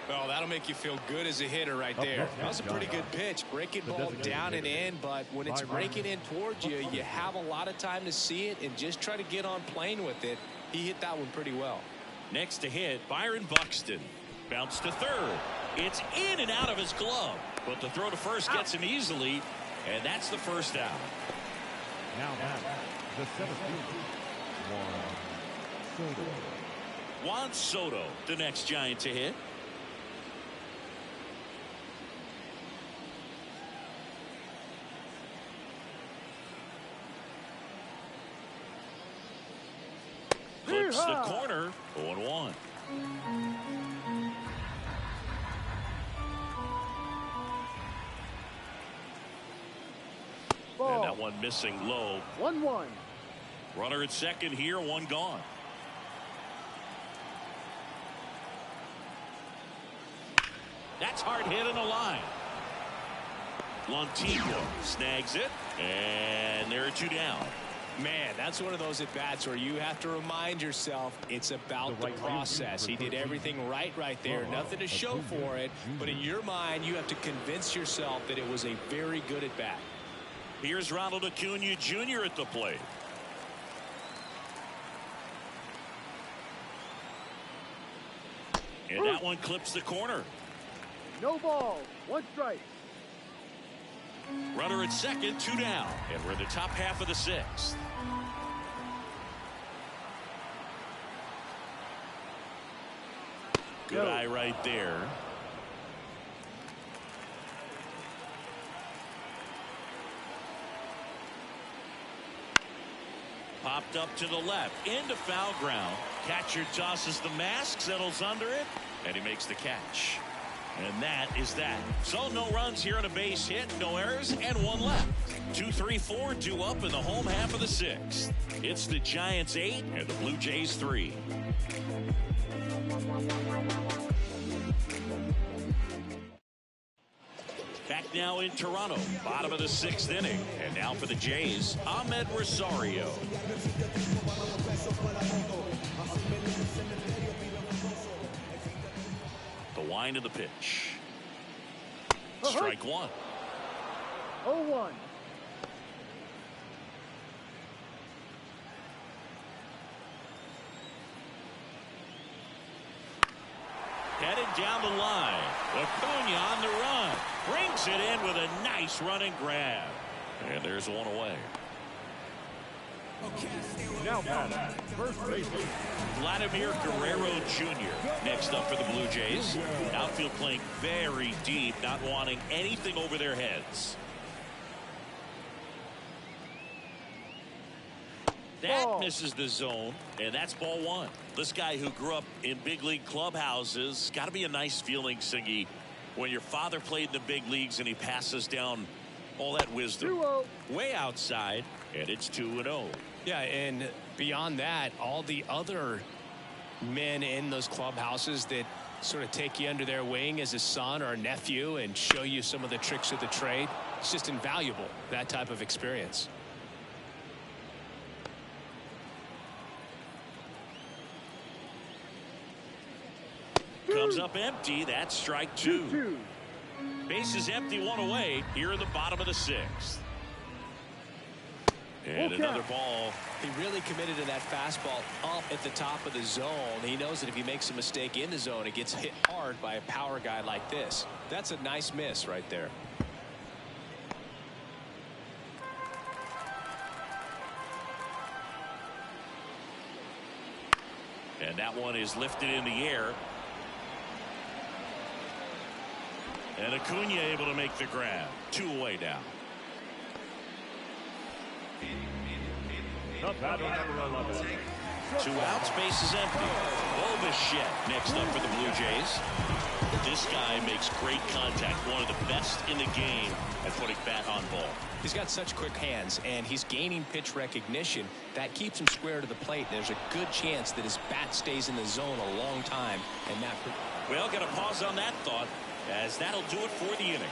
Well, that'll make you feel good as a hitter right there. That was a pretty good pitch. Breaking ball down and in, but when it's breaking in towards you, you have a lot of time to see it and just try to get on plane with it. He hit that one pretty well. Next to hit, Byron Buxton. Bounce to third. It's in and out of his glove. But the throw to first gets him easily, and that's the first out. Now the seventh fielder, Juan Soto, the next Giant to hit. Clips the corner, 0-1. And that one missing low. 1-1. Runner at second here, one gone. That's hard hit in the line. Lantigua snags it, and there are two down. Man, that's one of those at-bats where you have to remind yourself it's about the process. He did everything right there. Nothing to show for it, but in your mind, you have to convince yourself that it was a very good at-bat. Here's Ronald Acuna Jr. at the plate. And that one clips the corner. No ball. One strike. Runner at second, two down. And we're in the top half of the sixth. Good eye right there. Popped up to the left, into foul ground. Catcher tosses the mask, settles under it, and he makes the catch. And that is that. So no runs here on a base hit, no errors, and one left. 2, 3, 4, 2 up in the home half of the sixth. It's the Giants 8 and the Blue Jays 3. Back now in Toronto, bottom of the sixth inning. And now for the Jays, Ahmed Rosario. The wind of the pitch. Strike one. 0-1. Headed down the line. Acuna on the run. Brings it in with a nice running grab. And there's one away. now first baseman Vladimir Guerrero Jr. next up for the Blue Jays. Outfield playing very deep, not wanting anything over their heads. That misses the zone, and that's ball one. This guy who grew up in big league clubhouses, got to be a nice feeling, Siggy, when your father played in the big leagues and he passes down all that wisdom. 2-0. Way outside, and it's 2-0. Yeah, and beyond that, all the other men in those clubhouses that sort of take you under their wing as a son or a nephew and show you some of the tricks of the trade. It's just invaluable, that type of experience. Comes up empty. That's strike two. Base is empty, one away here in the bottom of the sixth. And another ball. He really committed to that fastball up at the top of the zone. He knows that if he makes a mistake in the zone, it gets hit hard by a power guy like this. That's a nice miss right there. And that one is lifted in the air. And Acuna able to make the grab. 2 away now. The batter, number 11. 2 outs, base is empty. Bichette next up for the Blue Jays. This guy makes great contact. One of the best in the game at putting bat on ball. He's got such quick hands, and he's gaining pitch recognition. That keeps him square to the plate. There's a good chance that his bat stays in the zone a long time. And that. Well, got to pause on that thought, as that'll do it for the inning.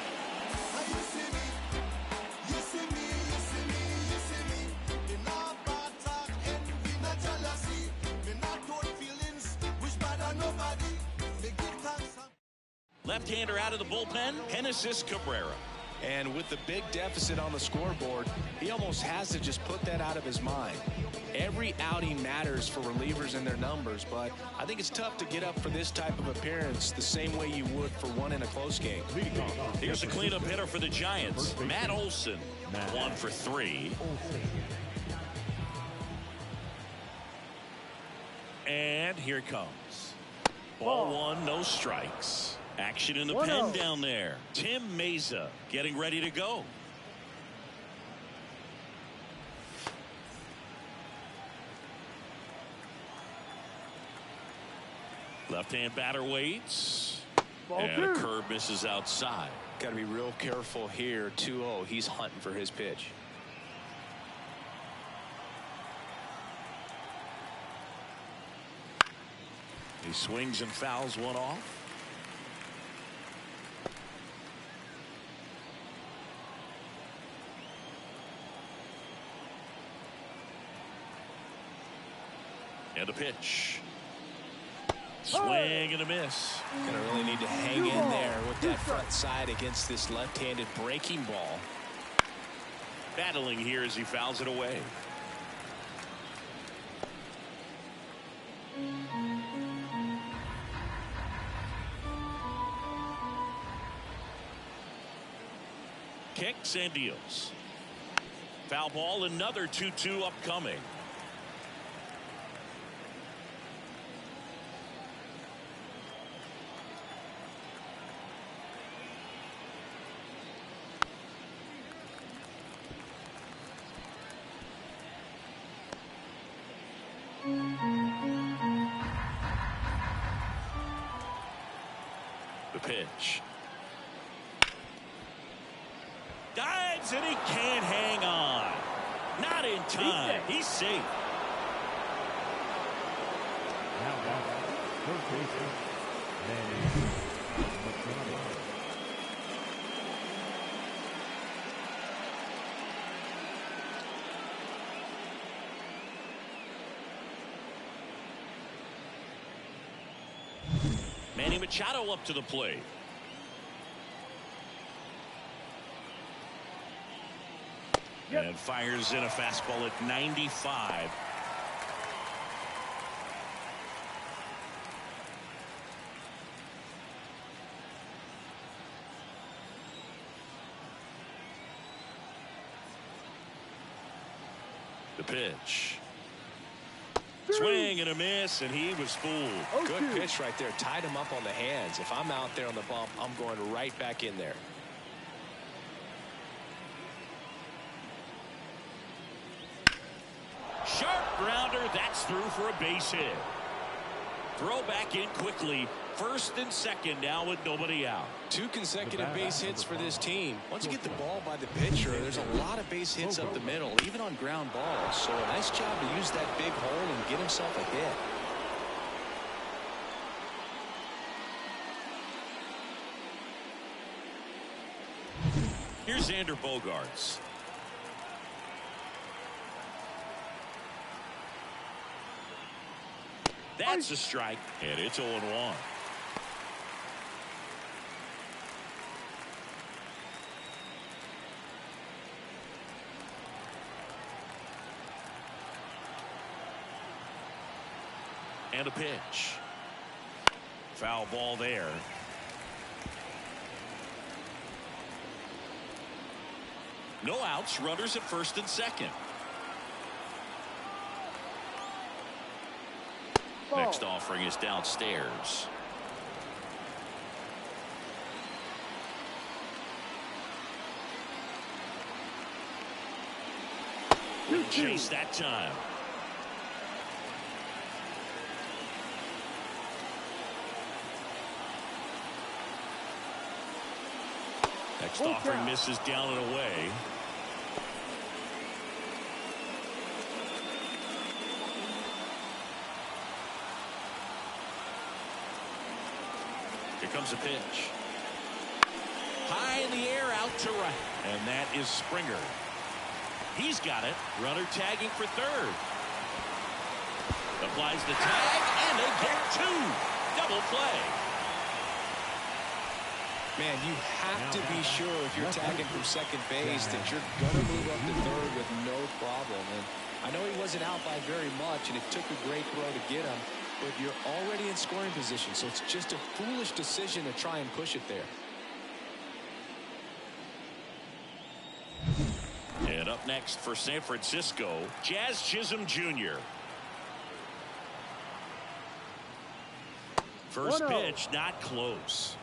Left-hander out of the bullpen, Fransice Cabrera. And with the big deficit on the scoreboard, he almost has to just put that out of his mind. Every outing matters for relievers and their numbers, but I think it's tough to get up for this type of appearance the same way you would for one in a close game. Here's a cleanup hitter for the Giants, Matt Olson. 1 for 3. And here it comes. Ball 1, no strikes. Action in the pen down there. Tim Meza getting ready to go. Left-hand batter waits. And a curve misses outside. Got to be real careful here. 2-0. He's hunting for his pitch. He swings and fouls one off. And a pitch. Swing and a miss. Gonna really need to hang in there with that front side against this left-handed breaking ball. Battling here as he fouls it away. Kicks and deals. Foul ball, another 2-2 upcoming. The pitch. Dives and he can't hang on. Not in time. He's safe. Now back, third baseman, Manny Machado. Manny Machado up to the plate. And fires in a fastball at 95. The pitch. Swing and a miss, and he was fooled. Good pitch right there. Tied him up on the hands. If I'm out there on the bump, I'm going right back in there. Sharp grounder. That's through for a base hit. Throw back in quickly. First and second now with nobody out. 2 consecutive base hits for this team. Once you get the ball by the pitcher, there's a lot of base hits up the middle, even on ground balls. So a nice job to use that big hole and get himself a hit. Here's Xander Bogaerts. That's a strike, and it's 0-1. And a pitch. Foul ball there. No outs, runners at first and second. Ball. Next offering is downstairs. Chase that time. Next offering misses down and away. Here comes a pitch. High in the air, out to right. And that is Springer. He's got it. Runner tagging for third. Applies the tag, and they get two. Double play. Man, you have to be sure if you're tagging from second base that you're going to move up to third with no problem. And I know he wasn't out by very much, and it took a great throw to get him, but you're already in scoring position, so it's just a foolish decision to try and push it there. And up next for San Francisco, Jazz Chisholm Jr. First 1-0. pitch, not close.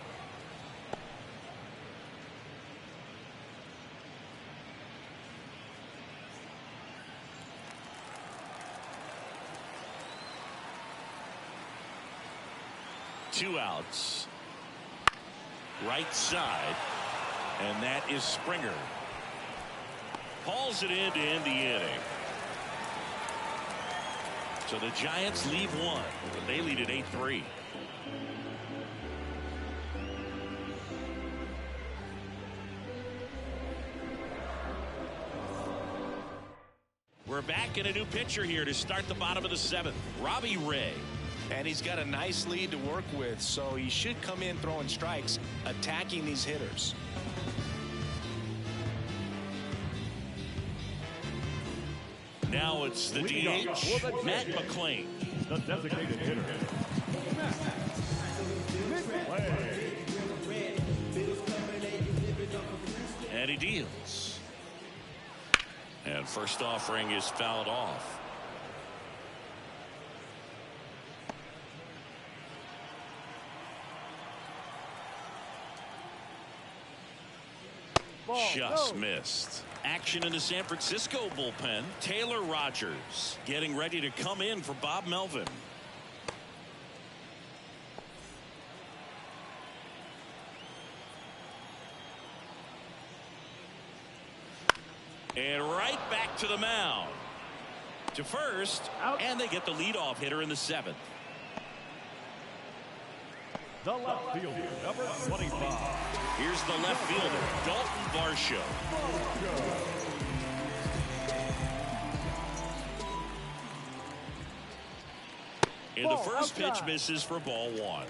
Two outs. Right side. And that is Springer. Hauls it in to end the inning. So the Giants leave one, but they lead at 8-3. We're back in a new pitcher here to start the bottom of the seventh. Robbie Ray. And he's got a nice lead to work with, so he should come in throwing strikes, attacking these hitters. Now it's the DH, Matt McClain. The designated hitter. And he deals. And first offering is fouled off. Ball. Just Go. missed. Action in the San Francisco bullpen. Taylor Rogers getting ready to come in for Bob Melvin. And right back to the mound. To first. Out. And they get the leadoff hitter in the seventh. The left fielder, number 25. Here's the left fielder, Dalton Varsho. And the first pitch misses for ball one.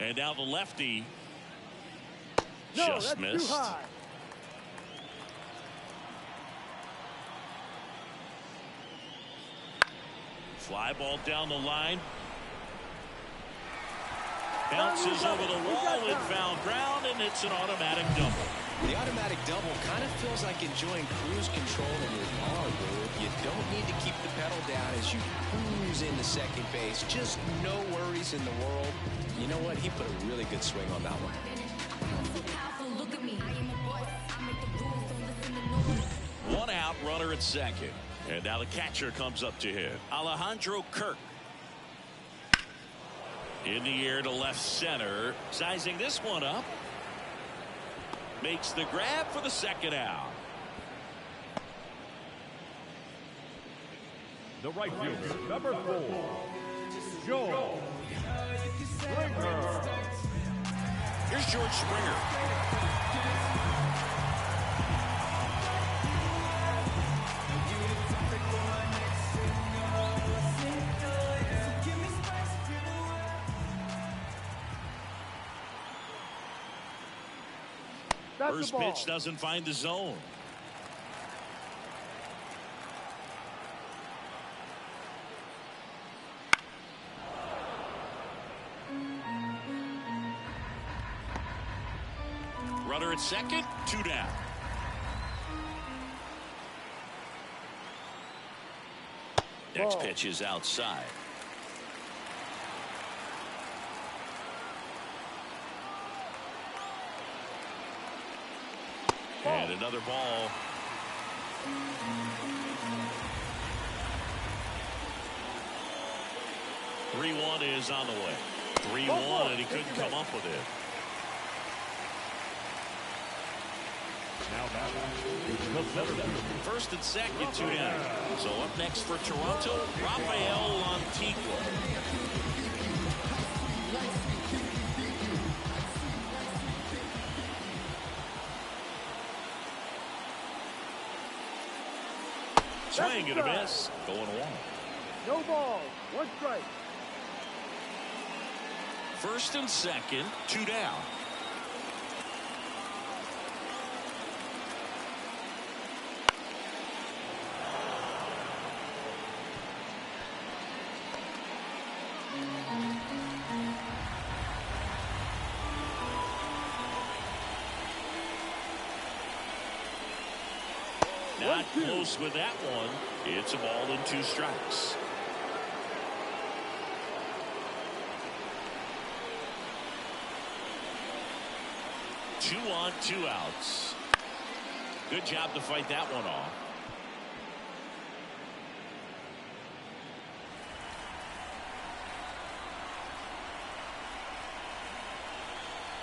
And now the lefty just missed. Too high. Fly ball down the line. Bounces over the wall in foul ground, and it's an automatic double. The automatic double kind of feels like enjoying cruise control in your car, dude. You don't need to keep the pedal down as you cruise into second base. Just no worries in the world. You know what? He put a really good swing on that one. One out, runner at second. And now the catcher comes up to hit. Alejandro Kirk. In the air to left center. Sizing this one up. Makes the grab for the second out. The right fielder, number 4. Joe Springer. Here's George Springer. That's First the ball. pitch doesn't find the zone. Runner at second, 2 down. Next pitch is outside. And another ball. Three-one is on the way. 3-1, and he couldn't come up with it. Now back. First and second, 2 down. So up next for Toronto, Rafael Antigua. Swing and a miss. Going one. No ball. 1 strike. First and second, 2 down. Not close with that one. It's a ball and 2 strikes. Two on, 2 outs. Good job to fight that one off.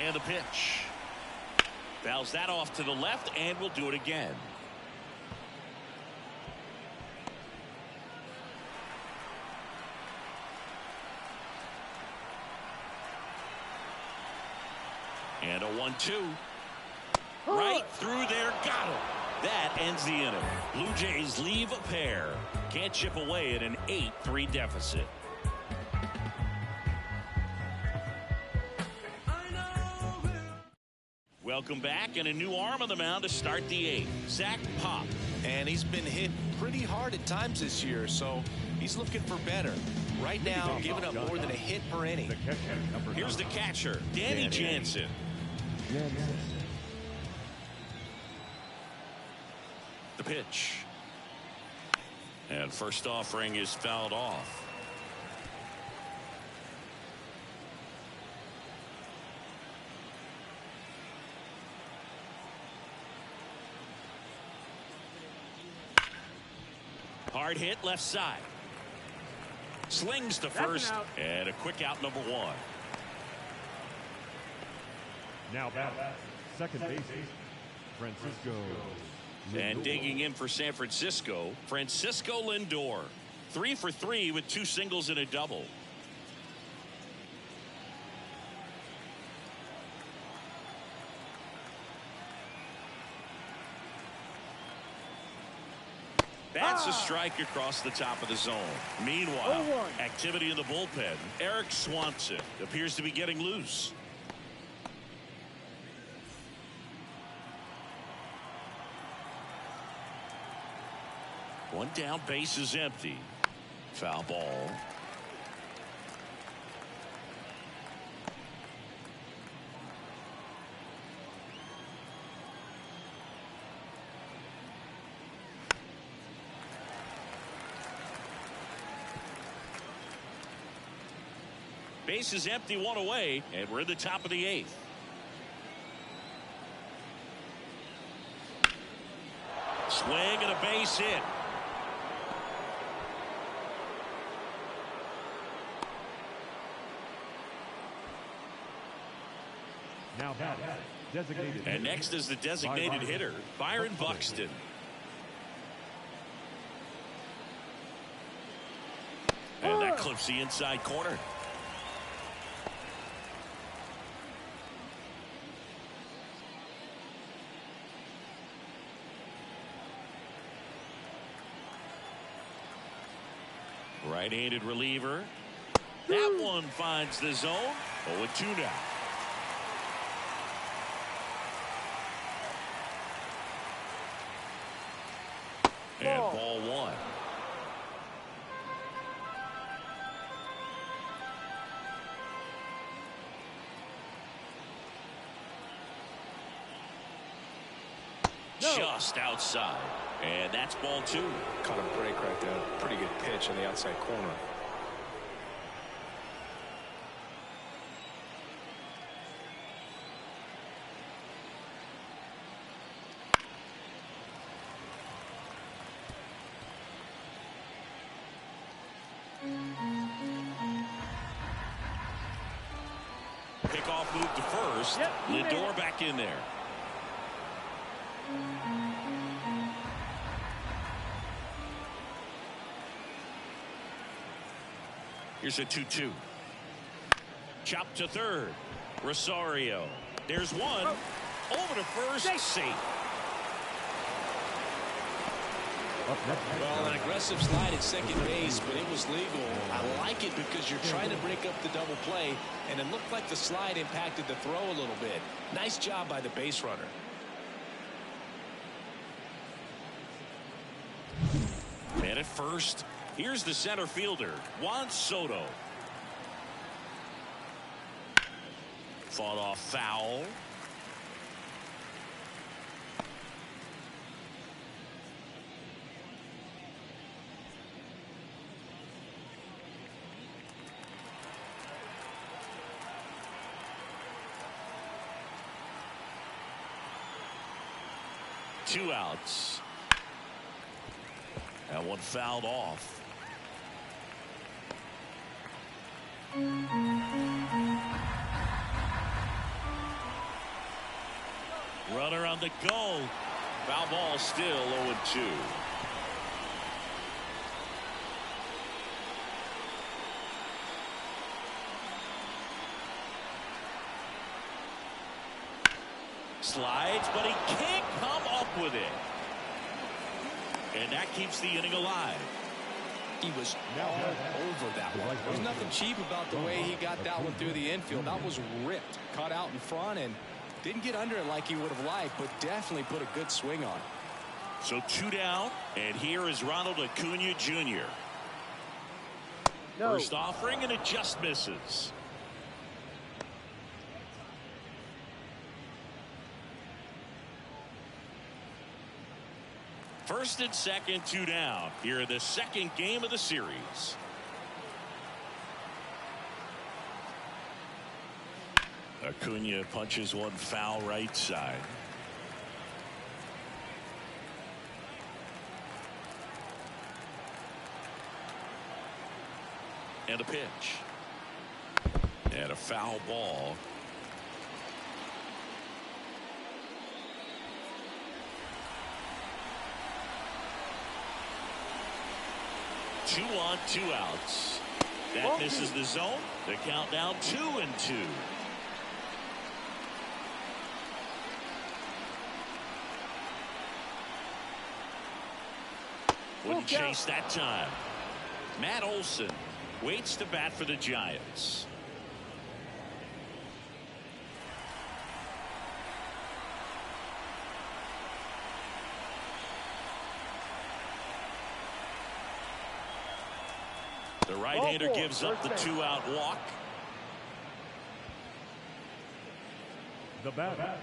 And the pitch. Fouls that off to the left, and we'll do it again. And a 1-2. Right through there. Got him. That ends the inning. Blue Jays leave a pair. Can't chip away at an 8-3 deficit. Welcome back, and a new arm on the mound to start the 8th. Zach Pop. And he's been hit pretty hard at times this year, so he's looking for better. Right now, giving up more than a hit per inning. Here's the catcher, Danny Jansen. The pitch. And first offering is fouled off. Hard hit left side. Slings to first, and a quick out, number 1. Now back. Second base, Francisco. And digging in for San Francisco, Francisco Lindor. 3 for 3 with 2 singles and a double. That's a strike across the top of the zone. Meanwhile, activity in the bullpen. Eric Swanson appears to be getting loose. One down, base is empty. Foul ball. Base is empty, 1 away, and we're in the top of the 8th. Swing and a base hit. Now back. Designated. And next is the designated hitter, Byron Buxton. And that clips the inside corner. Right-handed reliever. That one finds the zone. 0-2 now. And ball one. No. Just outside. And that's ball two. Caught a break right there. Pretty good pitch on the outside corner. Pickoff move to first. Yep, Lindor back in there. Here's a 2-2. Chop to third. Rosario. There's one. Over to first. Safe. Well, an aggressive slide at second base, but it was legal. I like it because you're trying to break up the double play, and it looked like the slide impacted the throw a little bit. Nice job by the base runner. And at first, here's the center fielder, Juan Soto. Fought off foul. Two outs. That one fouled off. Runner on the go. Foul ball, still 0-2. Slides, but he can't come up with it. And that keeps the inning alive. He was all over that one. There's nothing cheap about the way he got that one through the infield. That was ripped. Caught out in front and didn't get under it like he would have liked, but definitely put a good swing on it. So two down, and here is Ronald Acuna Jr. No. First offering, and it just misses. First and second, two down. Here in the second game of the series. Acuna punches one foul right side. And a pitch. And a foul ball. Two on, two outs. That misses the zone. The count down 2-2. Wouldn't chase that time. Matt Olson waits to bat for the Giants. The right-hander gives up the two-out walk. The batter,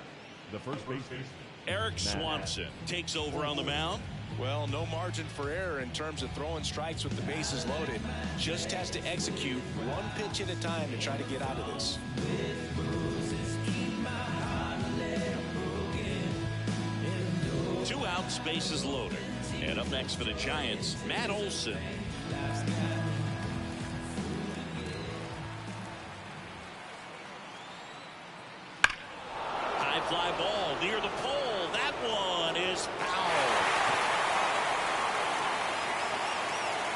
the first baseman, Eric Swanson takes over on the mound. Well, no margin for error in terms of throwing strikes with the bases loaded. Just has to execute one pitch at a time to try to get out of this. Two outs, bases loaded. And up next for the Giants, Matt Olson. High fly ball near the pole. That one is foul.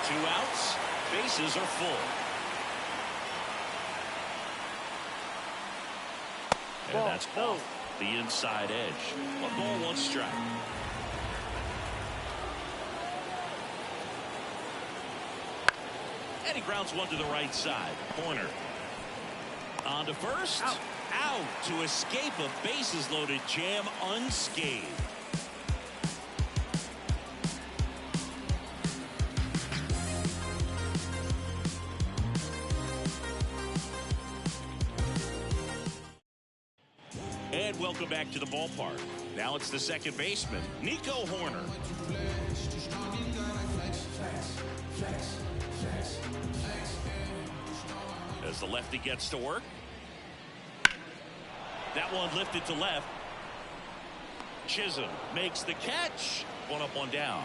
Two outs, bases are full. And that's off the inside edge. 1 ball, 1 strike. And he grounds one to the right side. Corner. On to first. Out to escape a bases loaded jam unscathed. And welcome back to the ballpark. Now it's the second baseman, Nico Horner. As the lefty gets to work. That one lifted to left. Chisholm makes the catch. One up, one down.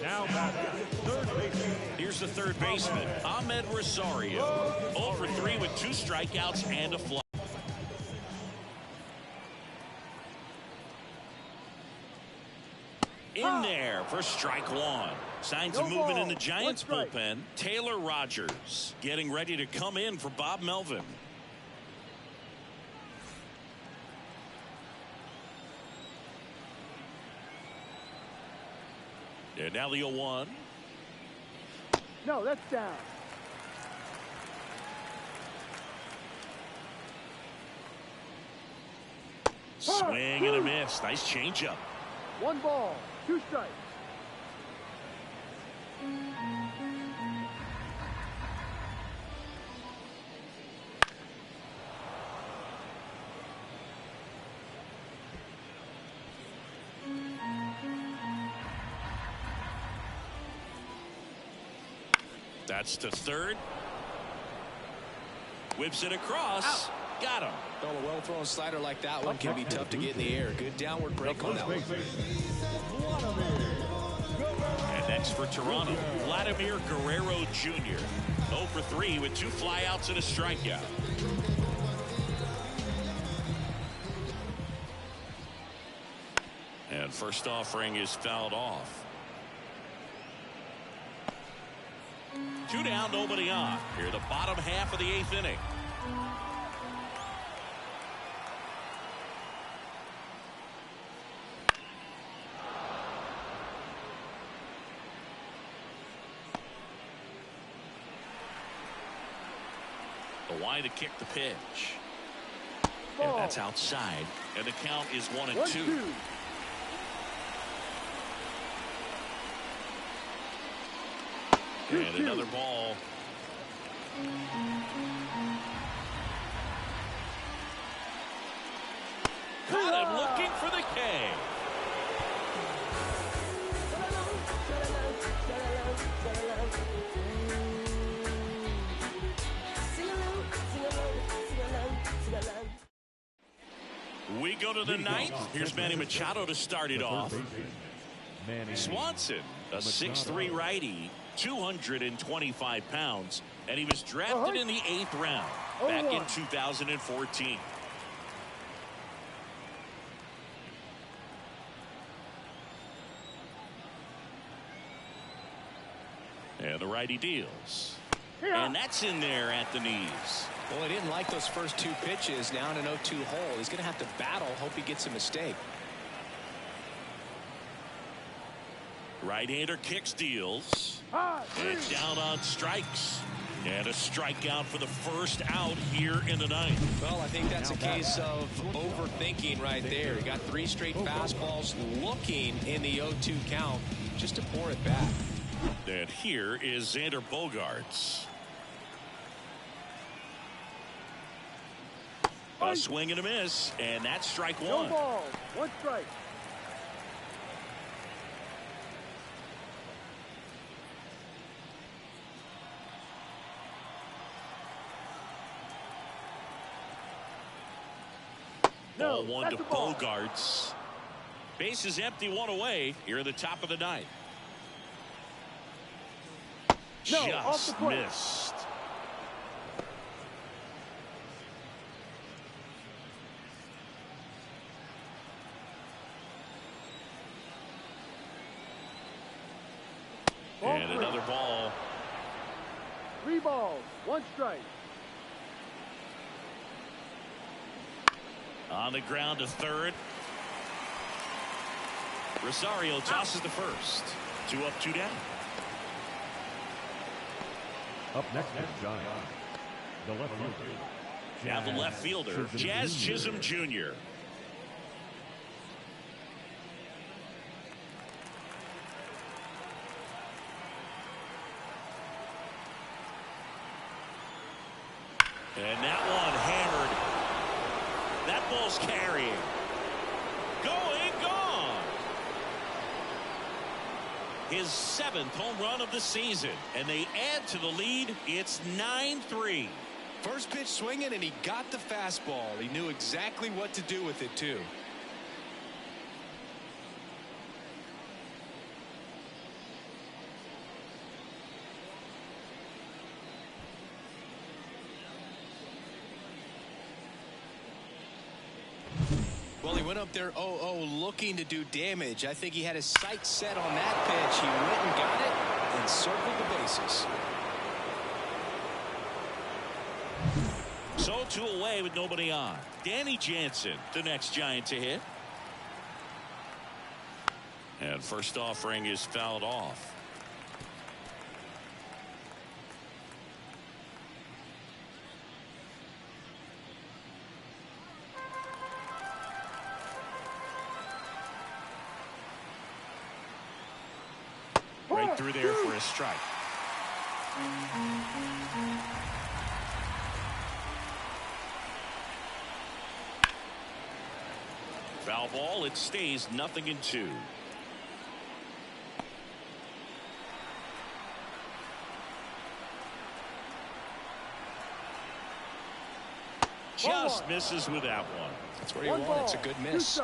Now third baseman. Here's the third baseman, Ahmed Rosario. 0 for 3 with 2 strikeouts and a fly. In there for strike one. Signs of movement in the Giants bullpen. Taylor Rogers getting ready to come in for Bob Melvin. And now the 0-1. No, that's down. Swing and a miss. Nice changeup. 1 ball, 2 strikes. That's to third. Whips it across. Out. Got him. Well, a well-thrown slider like that one can be tough to get in the air. Good downward break on that one. And next for Toronto, Vladimir Guerrero Jr. 0 for 3 with 2 flyouts and a strikeout. And first offering is fouled off. 2 down, nobody on. Here, the bottom half of the 8th inning. The wide to kick the pitch. And that's outside. And the count is 1-2. And another ball. Caught him looking for the K. We go to the 9th. Here's Manny Machado to start it off. Swanson, a 6'3" righty, 225 pounds, and he was drafted in the 8th round back in 2014. And the righty deals. And that's in there at the knees. Well, he didn't like those first 2 pitches. Now in an 0-2 hole. He's going to have to battle. Hope he gets a mistake. Right-hander kicks, deals. And down on strikes. And a strikeout for the first out here in the 9th. Well, I think that's a case of overthinking right there. He got 3 straight fastballs looking in the 0-2 count just to pour it back. And here is Xander Bogaerts. A swing and a miss, and that's strike 1. No ball, 1 strike. Ball 1 to Bogaerts. Base is empty, 1 away. Here at the top of the 9th. Just missed. And another ball. 3 balls, 1 strike. On the ground to third. Rosario tosses the first. 2 up, 2 down. Up next is Giants. The left fielder. Now the left fielder, Jazz Chisholm Jr. And that one hammered. That ball's carrying. Gone. His 7th home run of the season. And they add to the lead. It's 9-3. First pitch swinging, and he got the fastball. He knew exactly what to do with it, too. Well, he went up there 0-0 looking to do damage. I think he had his sights set on that pitch. He went and got it and circled the bases. So 2 away with nobody on. Danny Jansen, the next Giant to hit. And first offering is fouled off. Right through there for a strike. Foul ball. It stays 0-2. Just misses with that one. That's where you want it. It's a good miss.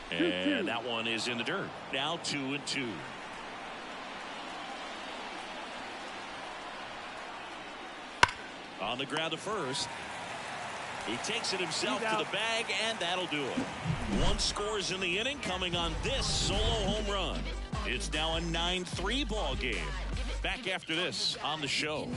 And that one is in the dirt. Now 2-2. On the ground to first. He takes it himself to the bag, and that'll do it. 1 scores in the inning, coming on this solo home run. It's now a 9-3 ball game. Back after this on the show.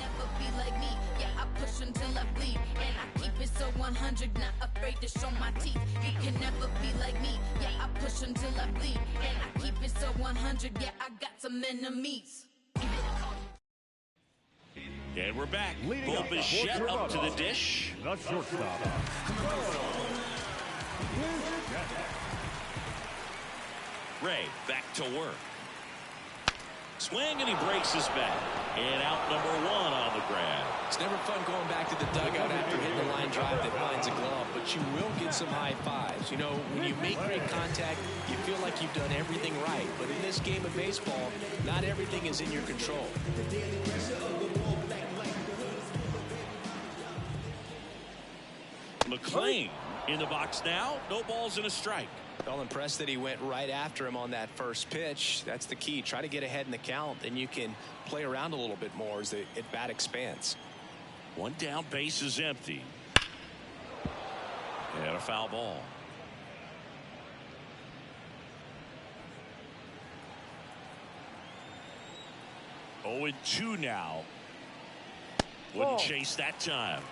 Push until I bleed, and I keep it so 100, not afraid to show my teeth. You can never be like me. Yeah, I push until I bleed, and I keep it so 100. Yeah, I got some enemies. And we're back. Bo Bichette up to the dish. The shortstop. Ray back to work. Swing, and he breaks his bat. And out number 1 on the grab. It's never fun going back to the dugout after hitting a line drive that finds a glove, but you will get some high fives. You know, when you make great contact, you feel like you've done everything right. But in this game of baseball, not everything is in your control. McClain in the box now. No balls and a strike. Well, impressed that he went right after him on that first pitch. That's the key. Try to get ahead in the count, and you can play around a little bit more as the at-bat expands. 1 down, base is empty. And a foul ball. Oh, 0-2 now. Wouldn't chase that time.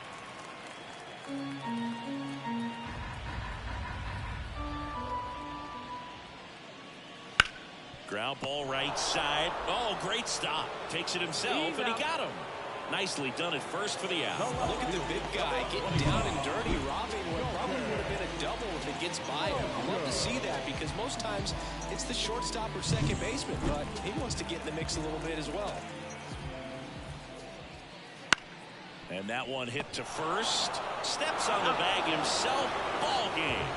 Ground ball right side. Oh, great stop. Takes it himself, and he got him. Nicely done at first for the out. Look at the big guy getting down and dirty, robbing what probably would have been a double if it gets by him. I love to see that because most times it's the shortstop or second baseman, but he wants to get in the mix a little bit as well. And that one hit to first. Steps on the bag himself. Ball game.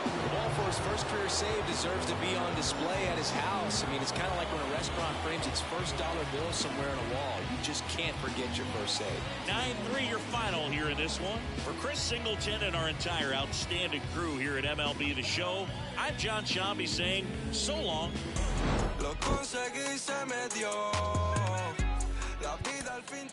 The ball for his first career save deserves to be on display at his house. I mean, it's kind of like when a restaurant frames its first dollar bill somewhere on a wall. You just can't forget your first save. 9-3 your final here in this one. For Chris Singleton and our entire outstanding crew here at MLB The Show, I'm John Shambi saying so long. Lo conseguí, se me dio. La vida al fin